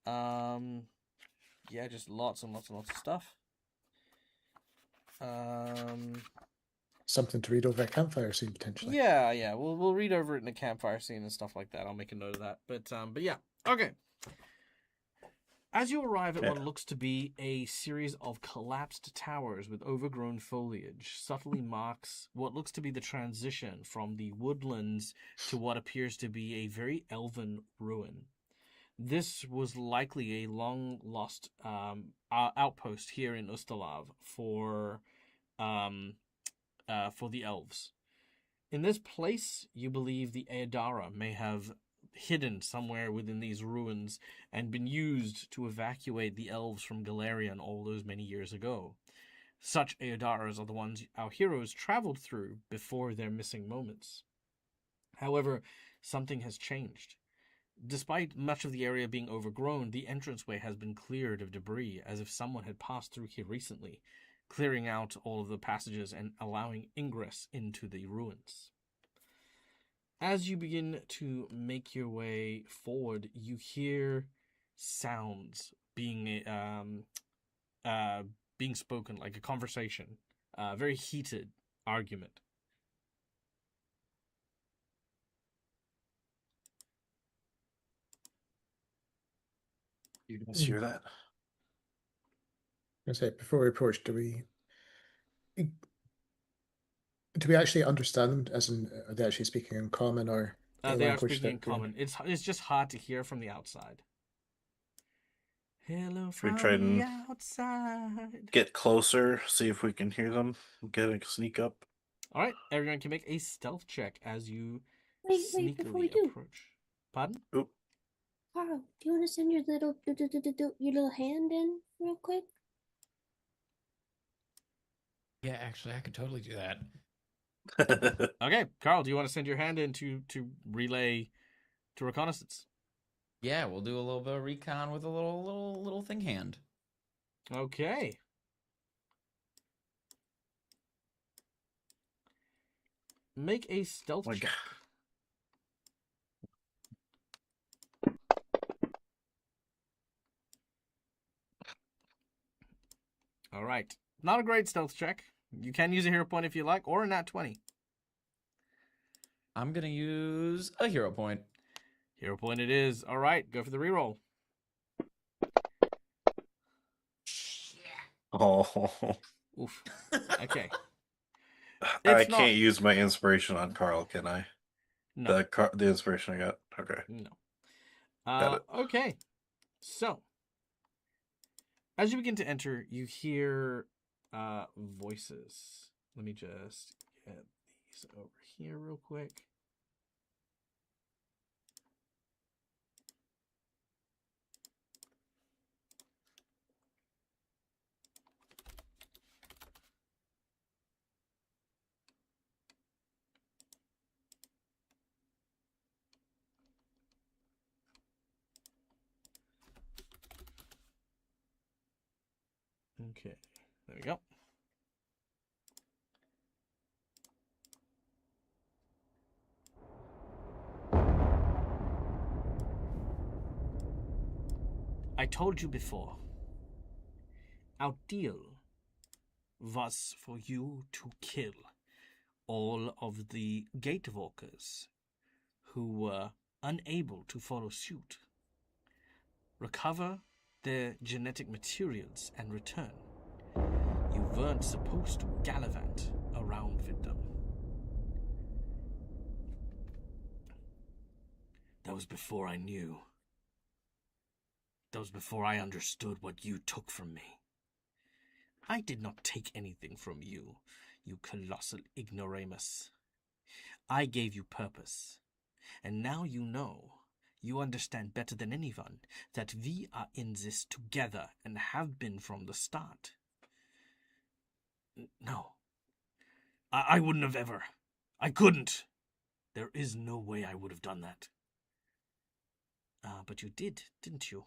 Yeah, just lots and lots and lots of stuff. Something to read over a campfire scene potentially. Yeah. We'll read over it in the campfire scene and stuff like that. I'll make a note of that. But yeah. Okay. As you arrive at what looks to be a series of collapsed towers with overgrown foliage, subtly marks what looks to be the transition from the woodlands to what appears to be a very elven ruin. This was likely a long-lost outpost here in Ustalav for the elves. In this place, you believe the Aedara may have hidden somewhere within these ruins and been used to evacuate the elves from Galarian all those many years ago. Such Aedaras are the ones our heroes traveled through before their missing moments. However, something has changed. Despite much of the area being overgrown, the entranceway has been cleared of debris, as if someone had passed through here recently, clearing out all of the passages and allowing ingress into the ruins. As you begin to make your way forward, you hear sounds being spoken, like a conversation, very heated argument. You guys hear that? I say before we approach, do we actually understand them? As in, are they actually speaking in common or a They are language speaking in that we're- common. It's just hard to hear from the outside. Hello Should we from try the and outside. get closer, see if we can hear them, get a sneak up? All right, everyone can make a stealth check as you Wait, before we sneakily do. approach. Pardon? Oop. Carl, do you want to send your little hand in real quick? Yeah, actually, I could totally do that. Okay, Carl, do you want to send your hand in to relay to reconnaissance? Yeah, we'll do a little bit of recon with a little thing hand. Okay. Make a stealth My check. All right. Not a great stealth check. You can use a hero point if you like, or a nat 20. I'm gonna use a hero point. Hero point it is. All right, go for the reroll. Oh, Oof. Okay. I It's not- can't use my inspiration on Carl, can I? No. The inspiration I got. Okay. No. Got it. Okay. So, as you begin to enter, you hear voices. Let me just get these over here real quick. Okay, there we go. I told you before, our deal was for you to kill all of the Gatewalkers who were unable to follow suit, recover their genetic materials, and return. You weren't supposed to gallivant around with them. That was before I knew That was before I understood what you took from me. I did not take anything from you, you colossal ignoramus. I gave you purpose, and now you know, you understand better than anyone, that we are in this together and have been from the start. No. I wouldn't have ever. I couldn't. There is no way I would have done that. But you did, didn't you?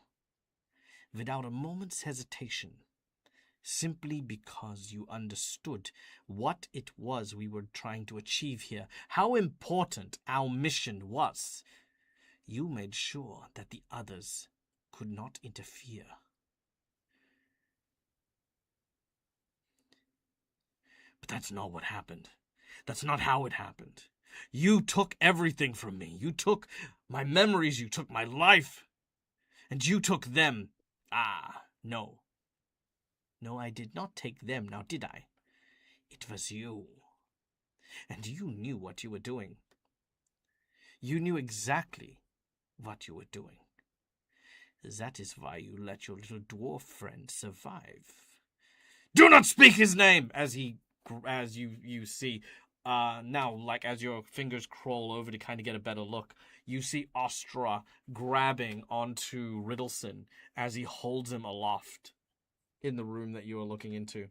Without a moment's hesitation. Simply because you understood what it was we were trying to achieve here, how important our mission was. You made sure that the others could not interfere. But that's not what happened. That's not how it happened. You took everything from me. You took my memories, you took my life, and you took them. No. No, I did not take them, now did I? It was you. And you knew what you were doing. You knew exactly what you were doing. That is why you let your little dwarf friend survive. Do not speak his name! As you see, now, like, as your fingers crawl over to kind of get a better look, you see Ostra grabbing onto Riddleson as he holds him aloft in the room that you are looking into.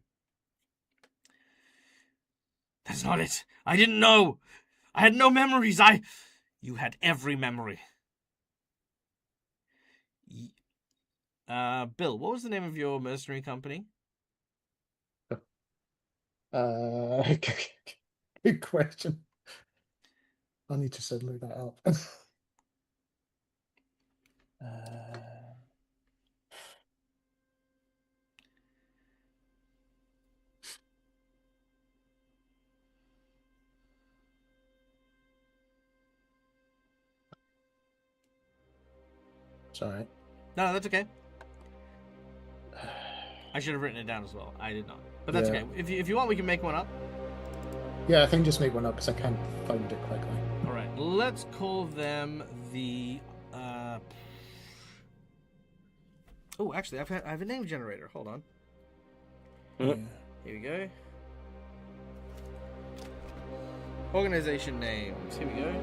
That's not it. I didn't know. I had no memories. You had every memory. Bill, what was the name of your mercenary company? Good question. I need to suddenly look that up. Sorry. No, that's okay. I should have written it down as well. I did not. But that's okay. If you want, we can make one up. Yeah, I think just make one up because I can't find it quickly. All right. Let's call them the... Oh, actually, I have a name generator. Hold on. Yeah. Here we go. Organization names. Here we go.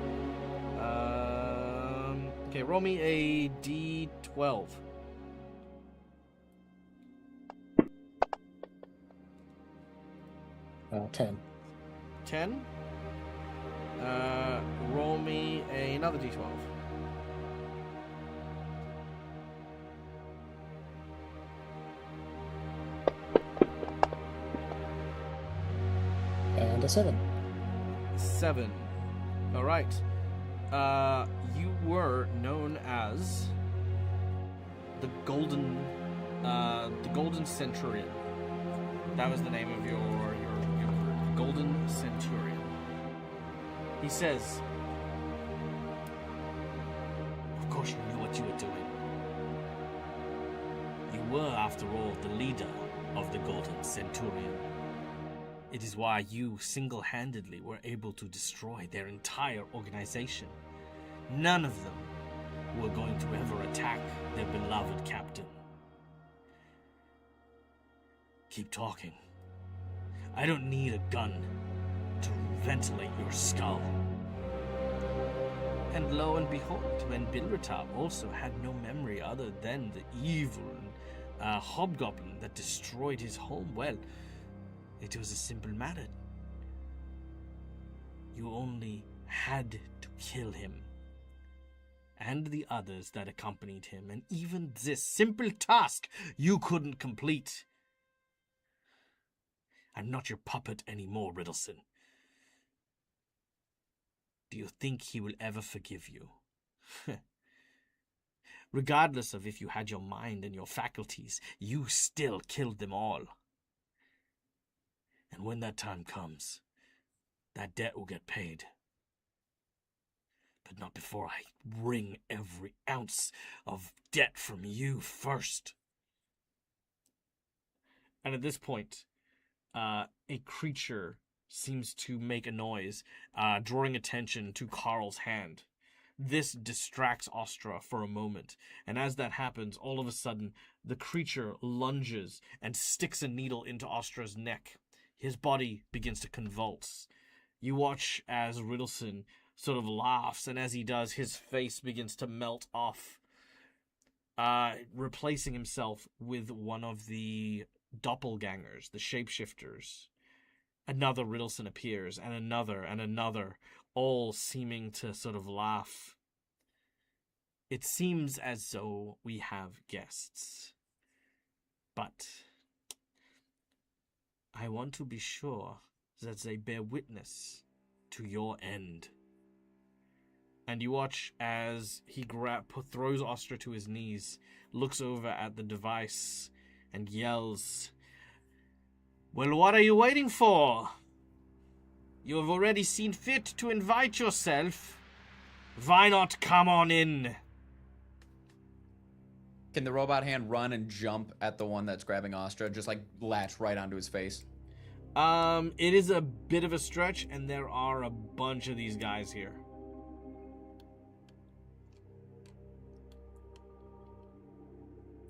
Okay, roll me a D12. 10. 10. Roll me another D12. And a 7. 7. All right. You were known as the Golden Centurion. That was the name of your Golden Centurion. He says, "Of course you knew what you were doing. You were, after all, the leader of the Golden Centurion. It is why you single-handedly were able to destroy their entire organization. None of them were going to ever attack their beloved captain. Keep talking. I don't need a gun to ventilate your skull." And lo and behold, when Bilritar also had no memory other than the evil hobgoblin that destroyed his home, well, it was a simple matter. You only had to kill him. And the others that accompanied him, and even this simple task you couldn't complete. I'm not your puppet anymore, Riddleson. Do you think he will ever forgive you? Regardless of if you had your mind and your faculties, you still killed them all. And when that time comes, that debt will get paid. But not before I wring every ounce of debt from you first. And at this point, a creature seems to make a noise, drawing attention to Carl's hand. this distracts Ostra for a moment, and as that happens, all of a sudden, the creature lunges and sticks a needle into Ostra's neck. His body begins to convulse. You watch as Riddleson sort of laughs, and as he does, his face begins to melt off, replacing himself with one of the doppelgangers, the shapeshifters. Another Riddleson appears, and another, all seeming to sort of laugh. It seems as though we have guests. But I want to be sure that they bear witness to your end. And you watch as he throws Ostra to his knees, looks over at the device, and yells, "Well, what are you waiting for? You have already seen fit to invite yourself. Why not come on in?" Can the robot hand run and jump at the one that's grabbing Ostra, just like latch right onto his face? It is a bit of a stretch, and there are a bunch of these guys here.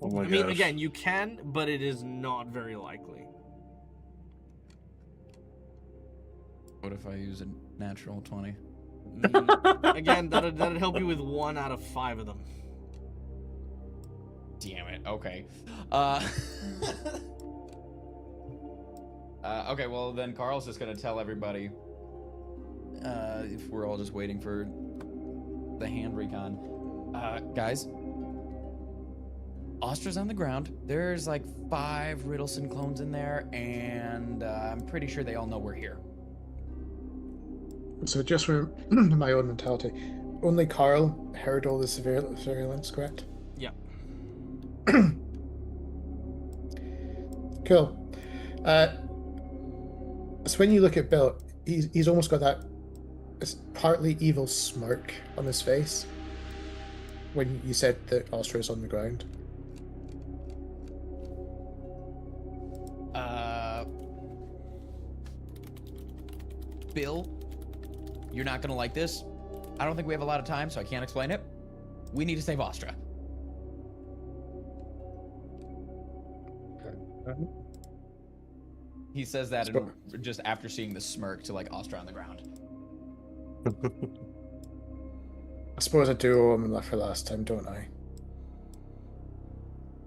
Oh my I mean, gosh. again, you can, but it is not very likely. What if I use a natural 20? Again, that'd help you with 1 out of 5 of them. Damn it. Okay. Okay, well then Carl's just gonna tell everybody. If we're all just waiting for the hand recon. Guys, Ostra's on the ground. There's like 5 Riddleson clones in there, and I'm pretty sure they all know we're here. So just for my own mentality, only Carl heard all the surveillance, correct? Yeah. Cool. So when you look at Bill, he's almost got that partly evil smirk on his face when you said that Ostra is on the ground. Bill, you're not gonna like this. I don't think we have a lot of time, so I can't explain it. We need to save Ostra. He says that just after seeing the smirk to like Ostra on the ground. I suppose I do owe him left for last time, don't I?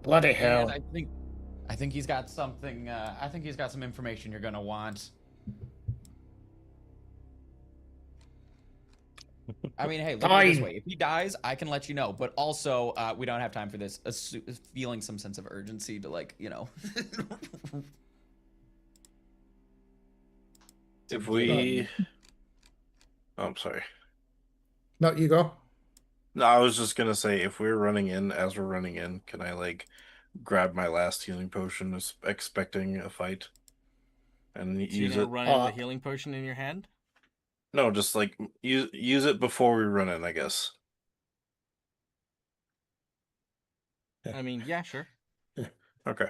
Bloody hell. And I think he's got something. I think he's got some information you're gonna want. I mean, hey, look at it this way. If he dies, I can let you know. But also, we don't have time for this. Feeling some sense of urgency to, like, you know. If we... Oh, I'm sorry. No, you go. No, I was just gonna say, if we're running in, as we're running in, can I, like, grab my last healing potion, expecting a fight? And So use you're it? gonna run in the healing potion in your hand? No, just, like, use it before we run in, I guess. I mean, yeah, sure. Okay.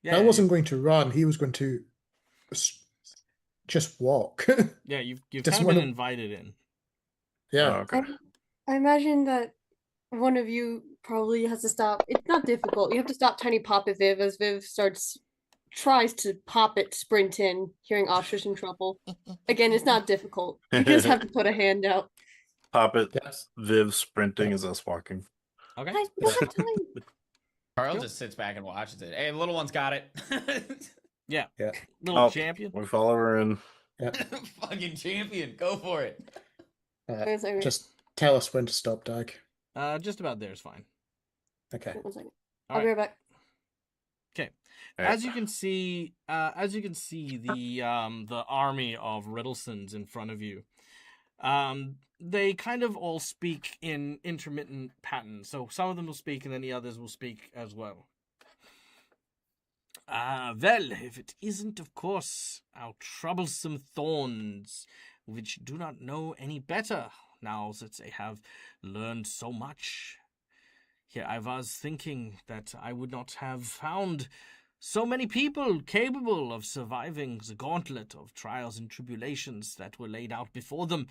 Yeah, I wasn't going to run. He was going to just walk. Yeah, you've Just kind of one been of- invited in. Yeah. Oh, okay. I imagine that one of you probably has to stop. It's not difficult. You have to stop Tiny Pop at Viv as Viv tries to pop it, sprint in, hearing Ostra's in trouble. Again, it's not difficult. You just have to put a hand out. Pop it. Yes. Viv sprinting is us walking. Okay. Guys, we don't have time. Carl Cool. just sits back and watches it. Hey, the little one's got it. Yeah. Yeah. Little Oh. champion. We follow her in. Fucking champion. Go for it. One second. Just tell us when to stop, Dag. Just about there is fine. Okay. 1 second. All I'll be right. right back. As you can see, the army of Riddlesons in front of you. They kind of all speak in intermittent patterns. So some of them will speak, and then the others will speak as well. Well, if it isn't, of course, our troublesome thorns, which do not know any better now that they have learned so much. Here I was thinking that I would not have found so many people capable of surviving the gauntlet of trials and tribulations that were laid out before them,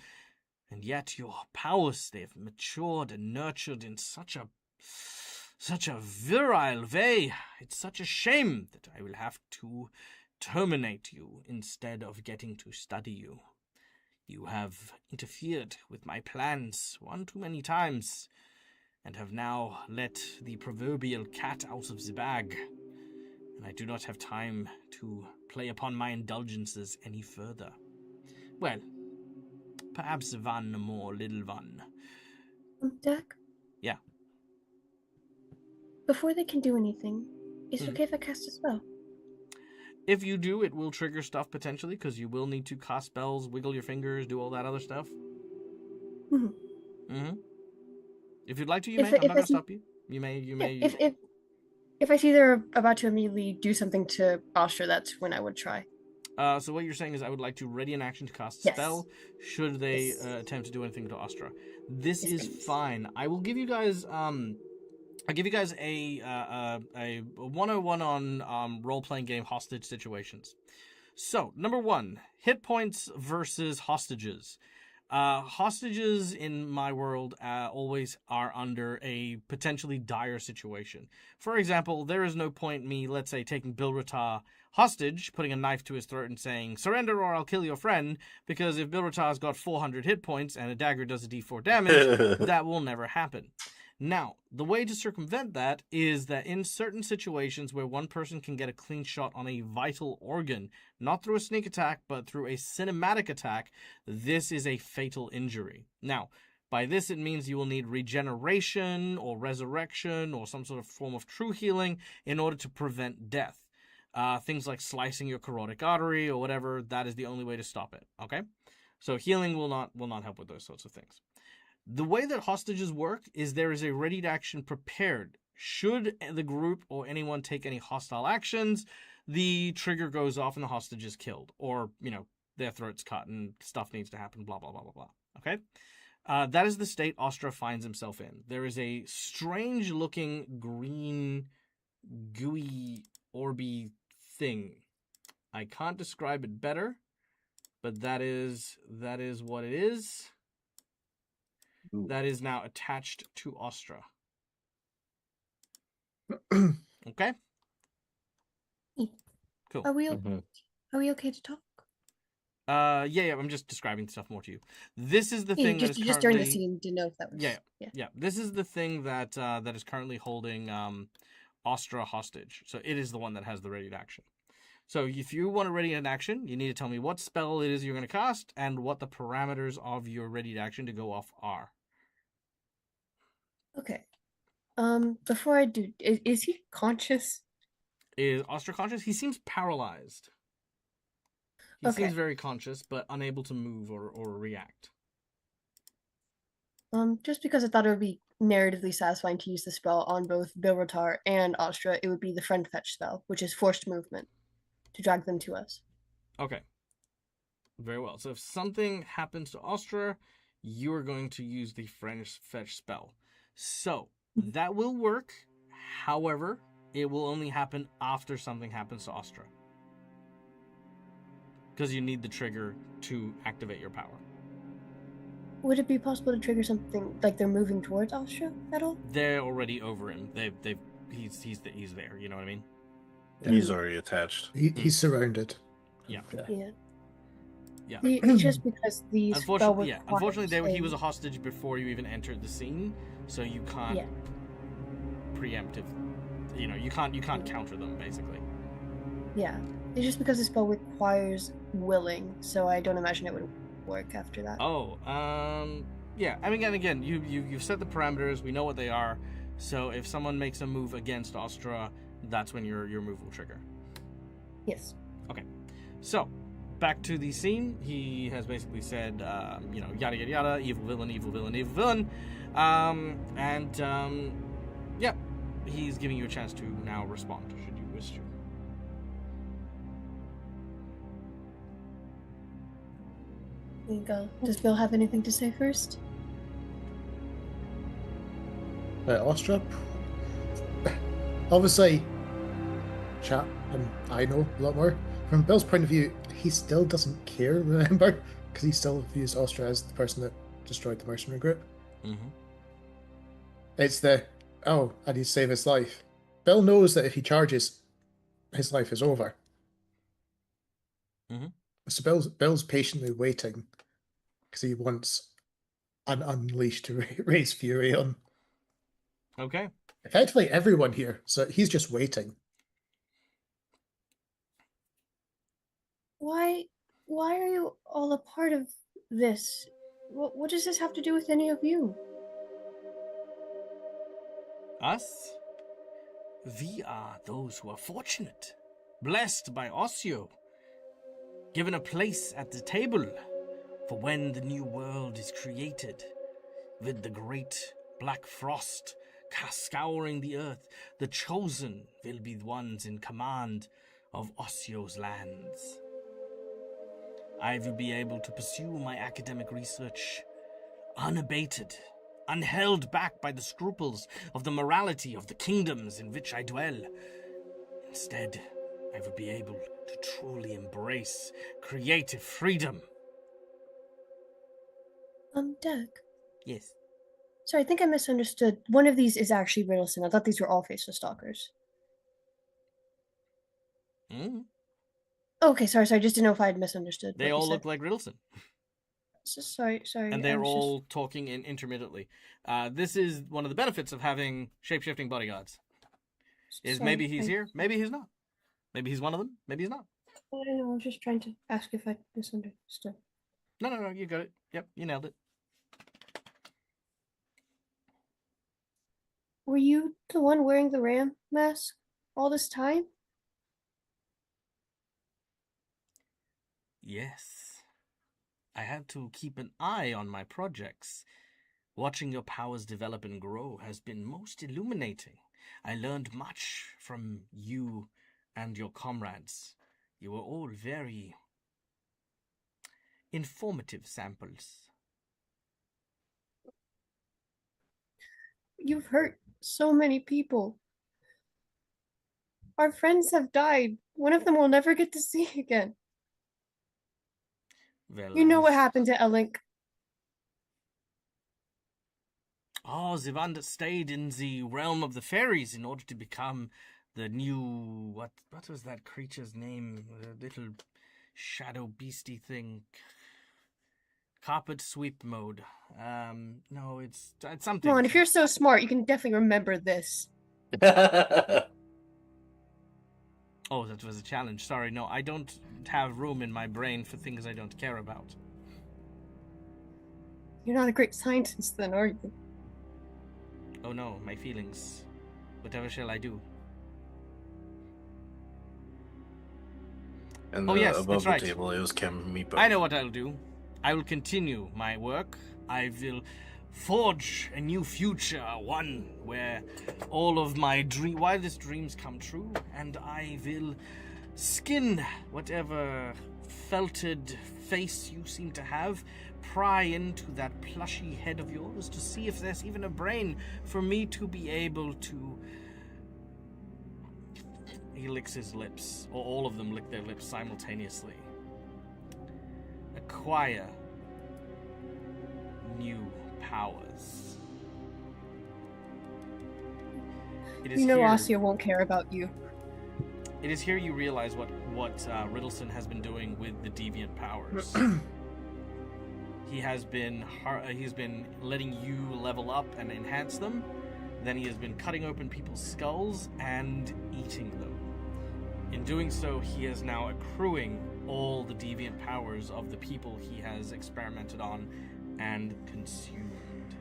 And yet your powers, they've matured and nurtured in such a virile way. It's such a shame that I will have to terminate you instead of getting to study you. You have interfered with my plans one too many times, and have now let the proverbial cat out of the bag. And I do not have time to play upon my indulgences any further. Well, perhaps one more little one. Dak? Yeah. Before they can do anything, is it Mhm. okay if I cast a spell? If you do, it will trigger stuff potentially, because you will need to cast spells, wiggle your fingers, do all that other stuff. Mhm. Mm-hmm. If you'd like to, you If may. I- I'm if not I going to see- stop you. You may. If I see they're about to immediately do something to Astra, that's when I would try. So what you're saying is I would like to ready an action to cast a Yes. spell should they Yes. attempt to do anything to Astra. This Yes, is please. fine. I will give you guys I'll give you guys a 101 on role-playing game hostage situations. So, number 1, hit points versus hostages. Hostages in my world always are under a potentially dire situation. For example, there is no point me, let's say, taking Bilrata hostage, putting a knife to his throat and saying, surrender or I'll kill your friend, because if Bilrata's got 400 hit points and a dagger does a d4 damage, that will never happen. Now, the way to circumvent that is that in certain situations where one person can get a clean shot on a vital organ, not through a sneak attack, but through a cinematic attack, this is a fatal injury. Now, by this it means you will need regeneration or resurrection or some sort of form of true healing in order to prevent death. Things like slicing your carotid artery or whatever, that is the only way to stop it, okay? So healing will not help with those sorts of things. The way that hostages work is there is a ready action prepared. Should the group or anyone take any hostile actions, the trigger goes off and the hostage is killed. Or, their throat's cut and stuff needs to happen, blah, blah, blah, blah, blah. Okay? That is the state Astra finds himself in. There is a strange-looking green, gooey, orby thing. I can't describe it better, but that is what it is. Ooh. That is now attached to Astra. Okay? Cool. Are we Mhm. okay to talk? Yeah, I'm just describing stuff more to you. This is the thing that is Just during the currently... scene to know if that was Yeah. This is the thing that that is currently holding Astra hostage. So it is the one that has the ready action. So if you want to ready an action, you need to tell me what spell it is you're going to cast and what the parameters of your ready action to go off are. Okay. Before I do, is he conscious? Is Astra conscious? He seems paralyzed. He Okay. seems very conscious, but unable to move or react. Just because I thought it would be narratively satisfying to use the spell on both Bilrotar and Astra, it would be the friend fetch spell, which is forced movement, to drag them to us. Okay. Very well. So if something happens to Astra, you are going to use the friend fetch spell. So that will work. However, it will only happen after something happens to Astra. Because you need the trigger to activate your power. Would it be possible to trigger something like they're moving towards Astra at all? They're already over him. He's there. You know what I mean? He's already attached. He's surrounded. Yeah. Yeah. Yeah. It's just because the spell Unfortunately, he was a hostage before you even entered the scene, so you can't preemptive. You can't counter them basically. Yeah. It's just because the spell requires willing, so I don't imagine it would work after that. Oh, yeah. I mean, again, you've set the parameters. We know what they are. So if someone makes a move against Astra, that's when your move will trigger. Yes. Okay. So back to the scene. He has basically said, yada yada yada, evil villain, evil villain, evil villain, yeah. He's giving you a chance to now respond, should you wish to. There you go. Does Bill have anything to say first? Astra? Obviously, chat, and I know a lot more. From Bill's point of view, he still doesn't care, remember? Because he still views Astra as the person that destroyed the mercenary group. Mm-hmm. It's the, oh, I need to save his life. Bill knows that if he charges, his life is over. Mm-hmm. So Bill's patiently waiting because he wants an unleash to raise fury on Okay. effectively everyone here. So he's just waiting. Why are you all a part of this? What does this have to do with any of you? Us? We are those who are fortunate, blessed by Osseo, given a place at the table for when the new world is created, with the great black frost scouring the earth. The chosen will be the ones in command of Osseo's lands. I will be able to pursue my academic research unabated, unheld back by the scruples of the morality of the kingdoms in which I dwell. Instead, I will be able to truly embrace creative freedom. Doug. Yes. Sorry, I think I misunderstood. One of these is actually Riddleson. I thought these were all faceless stalkers. Mm. Okay, sorry. I just didn't know if I had misunderstood. They what you all said. look like Riddleson. Sorry. And I they're was all talking in intermittently. This is one of the benefits of having shape-shifting bodyguards. Is sorry, maybe he's here, maybe he's not. Maybe he's one of them, maybe he's not. I don't know. I was just trying to ask if I misunderstood. No, you got it. Yep, you nailed it. Were you the one wearing the ram mask all this time? Yes. I had to keep an eye on my projects. Watching your powers develop and grow has been most illuminating. I learned much from you and your comrades. You were all very informative samples. You've hurt so many people. Our friends have died. One of them we'll never get to see again. Well, You know what happened to Elink. Oh, the one that stayed in the realm of the fairies in order to become the new... What was that creature's name? The little shadow beastie thing. Carpet sweep mode. No, it's something. Come on, if you're so smart, you can definitely remember this. Oh, that was a challenge. Sorry, no, I don't have room in my brain for things I don't care about. You're not a great scientist then, are you? Oh no, my feelings. Whatever shall I do? And Oh, yes, above that's the right. table, it was Cam Meepo. I know what I'll do. I will continue my work. I will forge a new future, one where all of my wildest dreams come true, and I will skin whatever felted face you seem to have, pry into that plushy head of yours to see if there's even a brain for me to be able to... He licks his lips, or all of them lick their lips simultaneously. Acquire new powers. It is You know here, Osseo won't care about you. It is here you realize what Riddleson has been doing with the deviant powers. He's been letting you level up and enhance them. Then he has been cutting open people's skulls and eating them. In doing so, he is now accruing all the deviant powers of the people he has experimented on and consumed.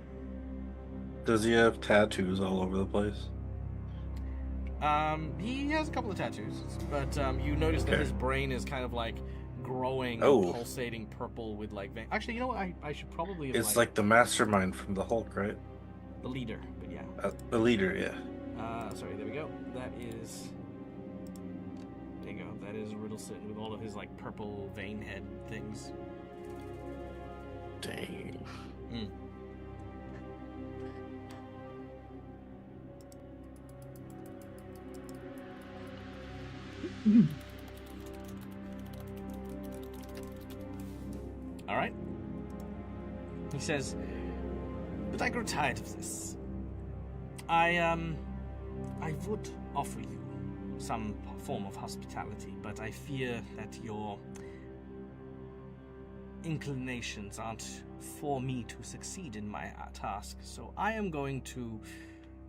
Does he have tattoos all over the place? He has a couple of tattoos, but you notice that his brain is kind of like growing, Oh. pulsating purple with like vein. Actually, you know what? I should probably have, It's like the mastermind from the Hulk, right? the leader, but yeah. The leader, yeah. Sorry, there we go. That is... There you go. That is Riddleson with all of his, like, purple vein head things. Dang. Alright. He says, "But I grow tired of this. I would offer you some form of hospitality, but I fear that your inclinations aren't for me to succeed in my task, so I am going to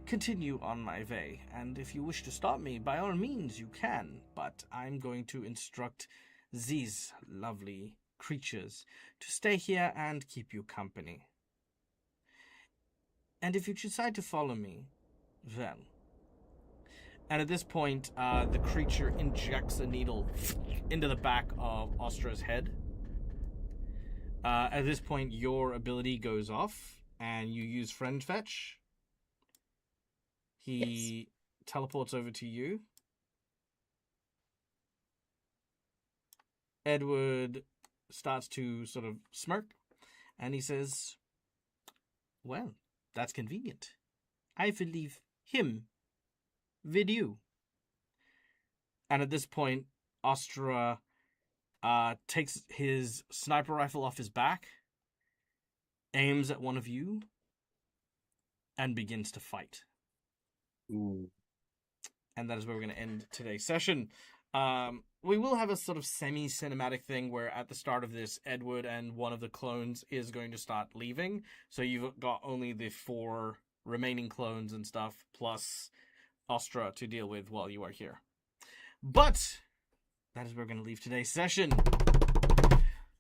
continue on my way, and if you wish to stop me, by all means you can, but I'm going to instruct these lovely creatures to stay here and keep you company. And if you decide to follow me, well..." And at this point, the creature injects a needle into the back of Ostra's head. At this point, your ability goes off, and you use Friend Fetch. He teleports over to you. Edward starts to sort of smirk, and he says, "Well, that's convenient. I will leave him with you." And at this point, Ostra takes his sniper rifle off his back, aims at one of you, and begins to fight. Ooh. And that is where we're going to end today's session. We will have a sort of semi-cinematic thing where at the start of this, Edward and one of the clones is going to start leaving. So you've got only the 4 remaining clones and stuff, plus Ostra to deal with while you are here. But that is where we're going to leave today's session.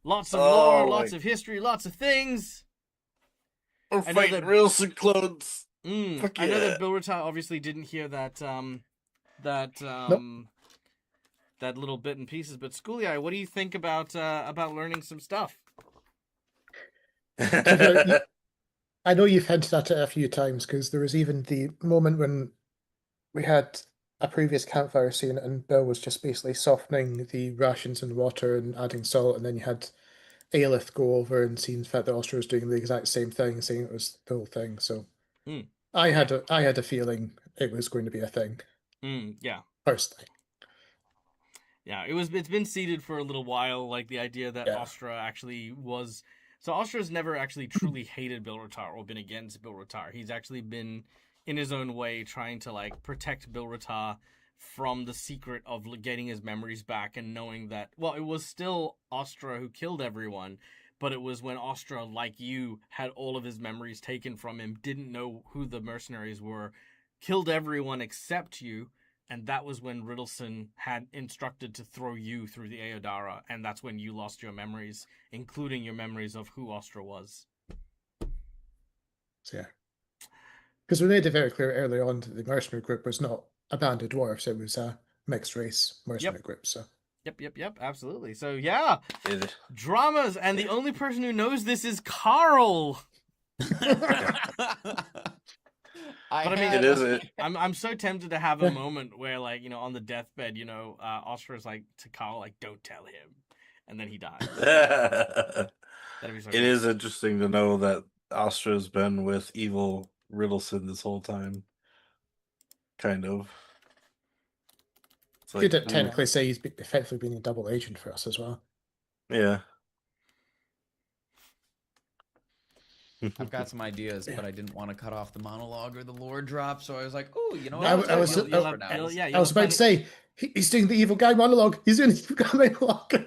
Lots of lore, lots of history, lots of things. We're fighting Rilson clones. I know that Bill Ritter obviously didn't hear that that little bit in pieces, but Schooly Eye, what do you think about learning some stuff? I know you've hinted at it a few times, because there was even the moment when we had a previous campfire scene and Bill was just basically softening the rations and water and adding salt, and then you had Aelith go over and see in fact that Ostra was doing the exact same thing, saying it was the whole thing. So I had a feeling it was going to be a thing. Yeah. Personally. Yeah, it's been seeded for a little while, like the idea that Ostra actually was... So Ostra's never actually truly hated Bill Ritter or been against Bill Ritter. He's actually been, in his own way, trying to like protect Bill Ritter from the secret of getting his memories back and knowing that, well, it was still Ostra who killed everyone, but it was when Ostra, like you, had all of his memories taken from him, didn't know who the mercenaries were, killed everyone except you, and that was when Riddleson had instructed to throw you through the Aodara, and that's when you lost your memories, including your memories of who Ostra was. So, yeah. Because we made it very clear early on that the mercenary group was not a band of dwarves, it was a mixed race mercenary group, so... Yep, absolutely. So, yeah, dramas, and the only person who knows this is Carl! But I mean, it is. I'm so tempted to have a moment where, like, on the deathbed, Ostra's like to Carl, like, "Don't tell him," and then he dies. That'd be so cool. It is interesting to know that Ostra's been with evil Riddleson this whole time. Kind of. It's like, you could technically say he's effectively been a double agent for us as well. Yeah. I've got some ideas, but I didn't want to cut off the monologue or the lore drop, so I was like, "Oh, you know I what? was about to say he's doing the evil guy monologue. He's doing the evil guy monologue."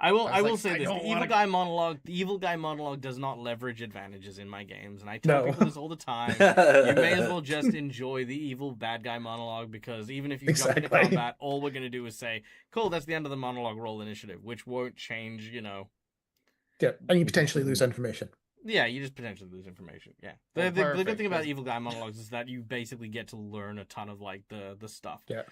I will say this: the evil guy monologue does not leverage advantages in my games, and I tell people this all the time. You may as well just enjoy the evil bad guy monologue, because even if you jump into combat, all we're gonna do is say, "Cool, that's the end of the monologue. Roll initiative," which won't change, Yeah, and you potentially lose information. Yeah, you just potentially lose information. Yeah, the good thing about evil guy monologues is that you basically get to learn a ton of like the stuff. Yeah.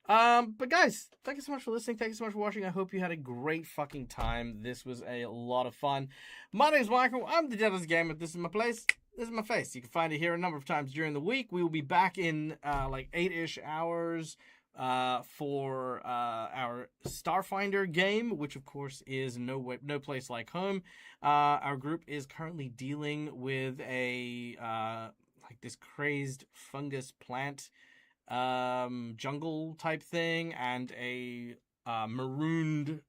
But guys, thank you so much for listening. Thank you so much for watching. I hope you had a great fucking time. This was a lot of fun. My name's Michael. I'm the Devil's Gamer. This is my place. This is my face. You can find it here a number of times during the week. We will be back in like 8-ish hours for our Starfinder game, which of course is no place like home. Our group is currently dealing with a like this crazed fungus plant jungle type thing, and a marooned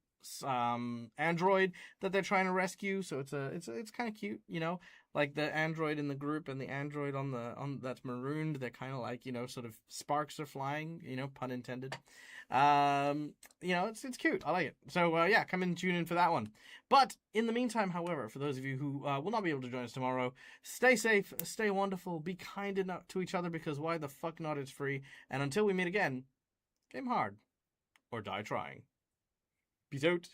android that they're trying to rescue. So it's kind of cute, you know, like the android in the group and the android on that's marooned. They're kind of like, you know, sort of sparks are flying, you know, pun intended. You know, it's cute. I like it. So yeah, come and tune in for that one. But in the meantime, however, for those of you who will not be able to join us tomorrow, stay safe, stay wonderful, be kind enough to each other, because why the fuck not? It's free. And until we meet again, game hard or die trying. Peace out.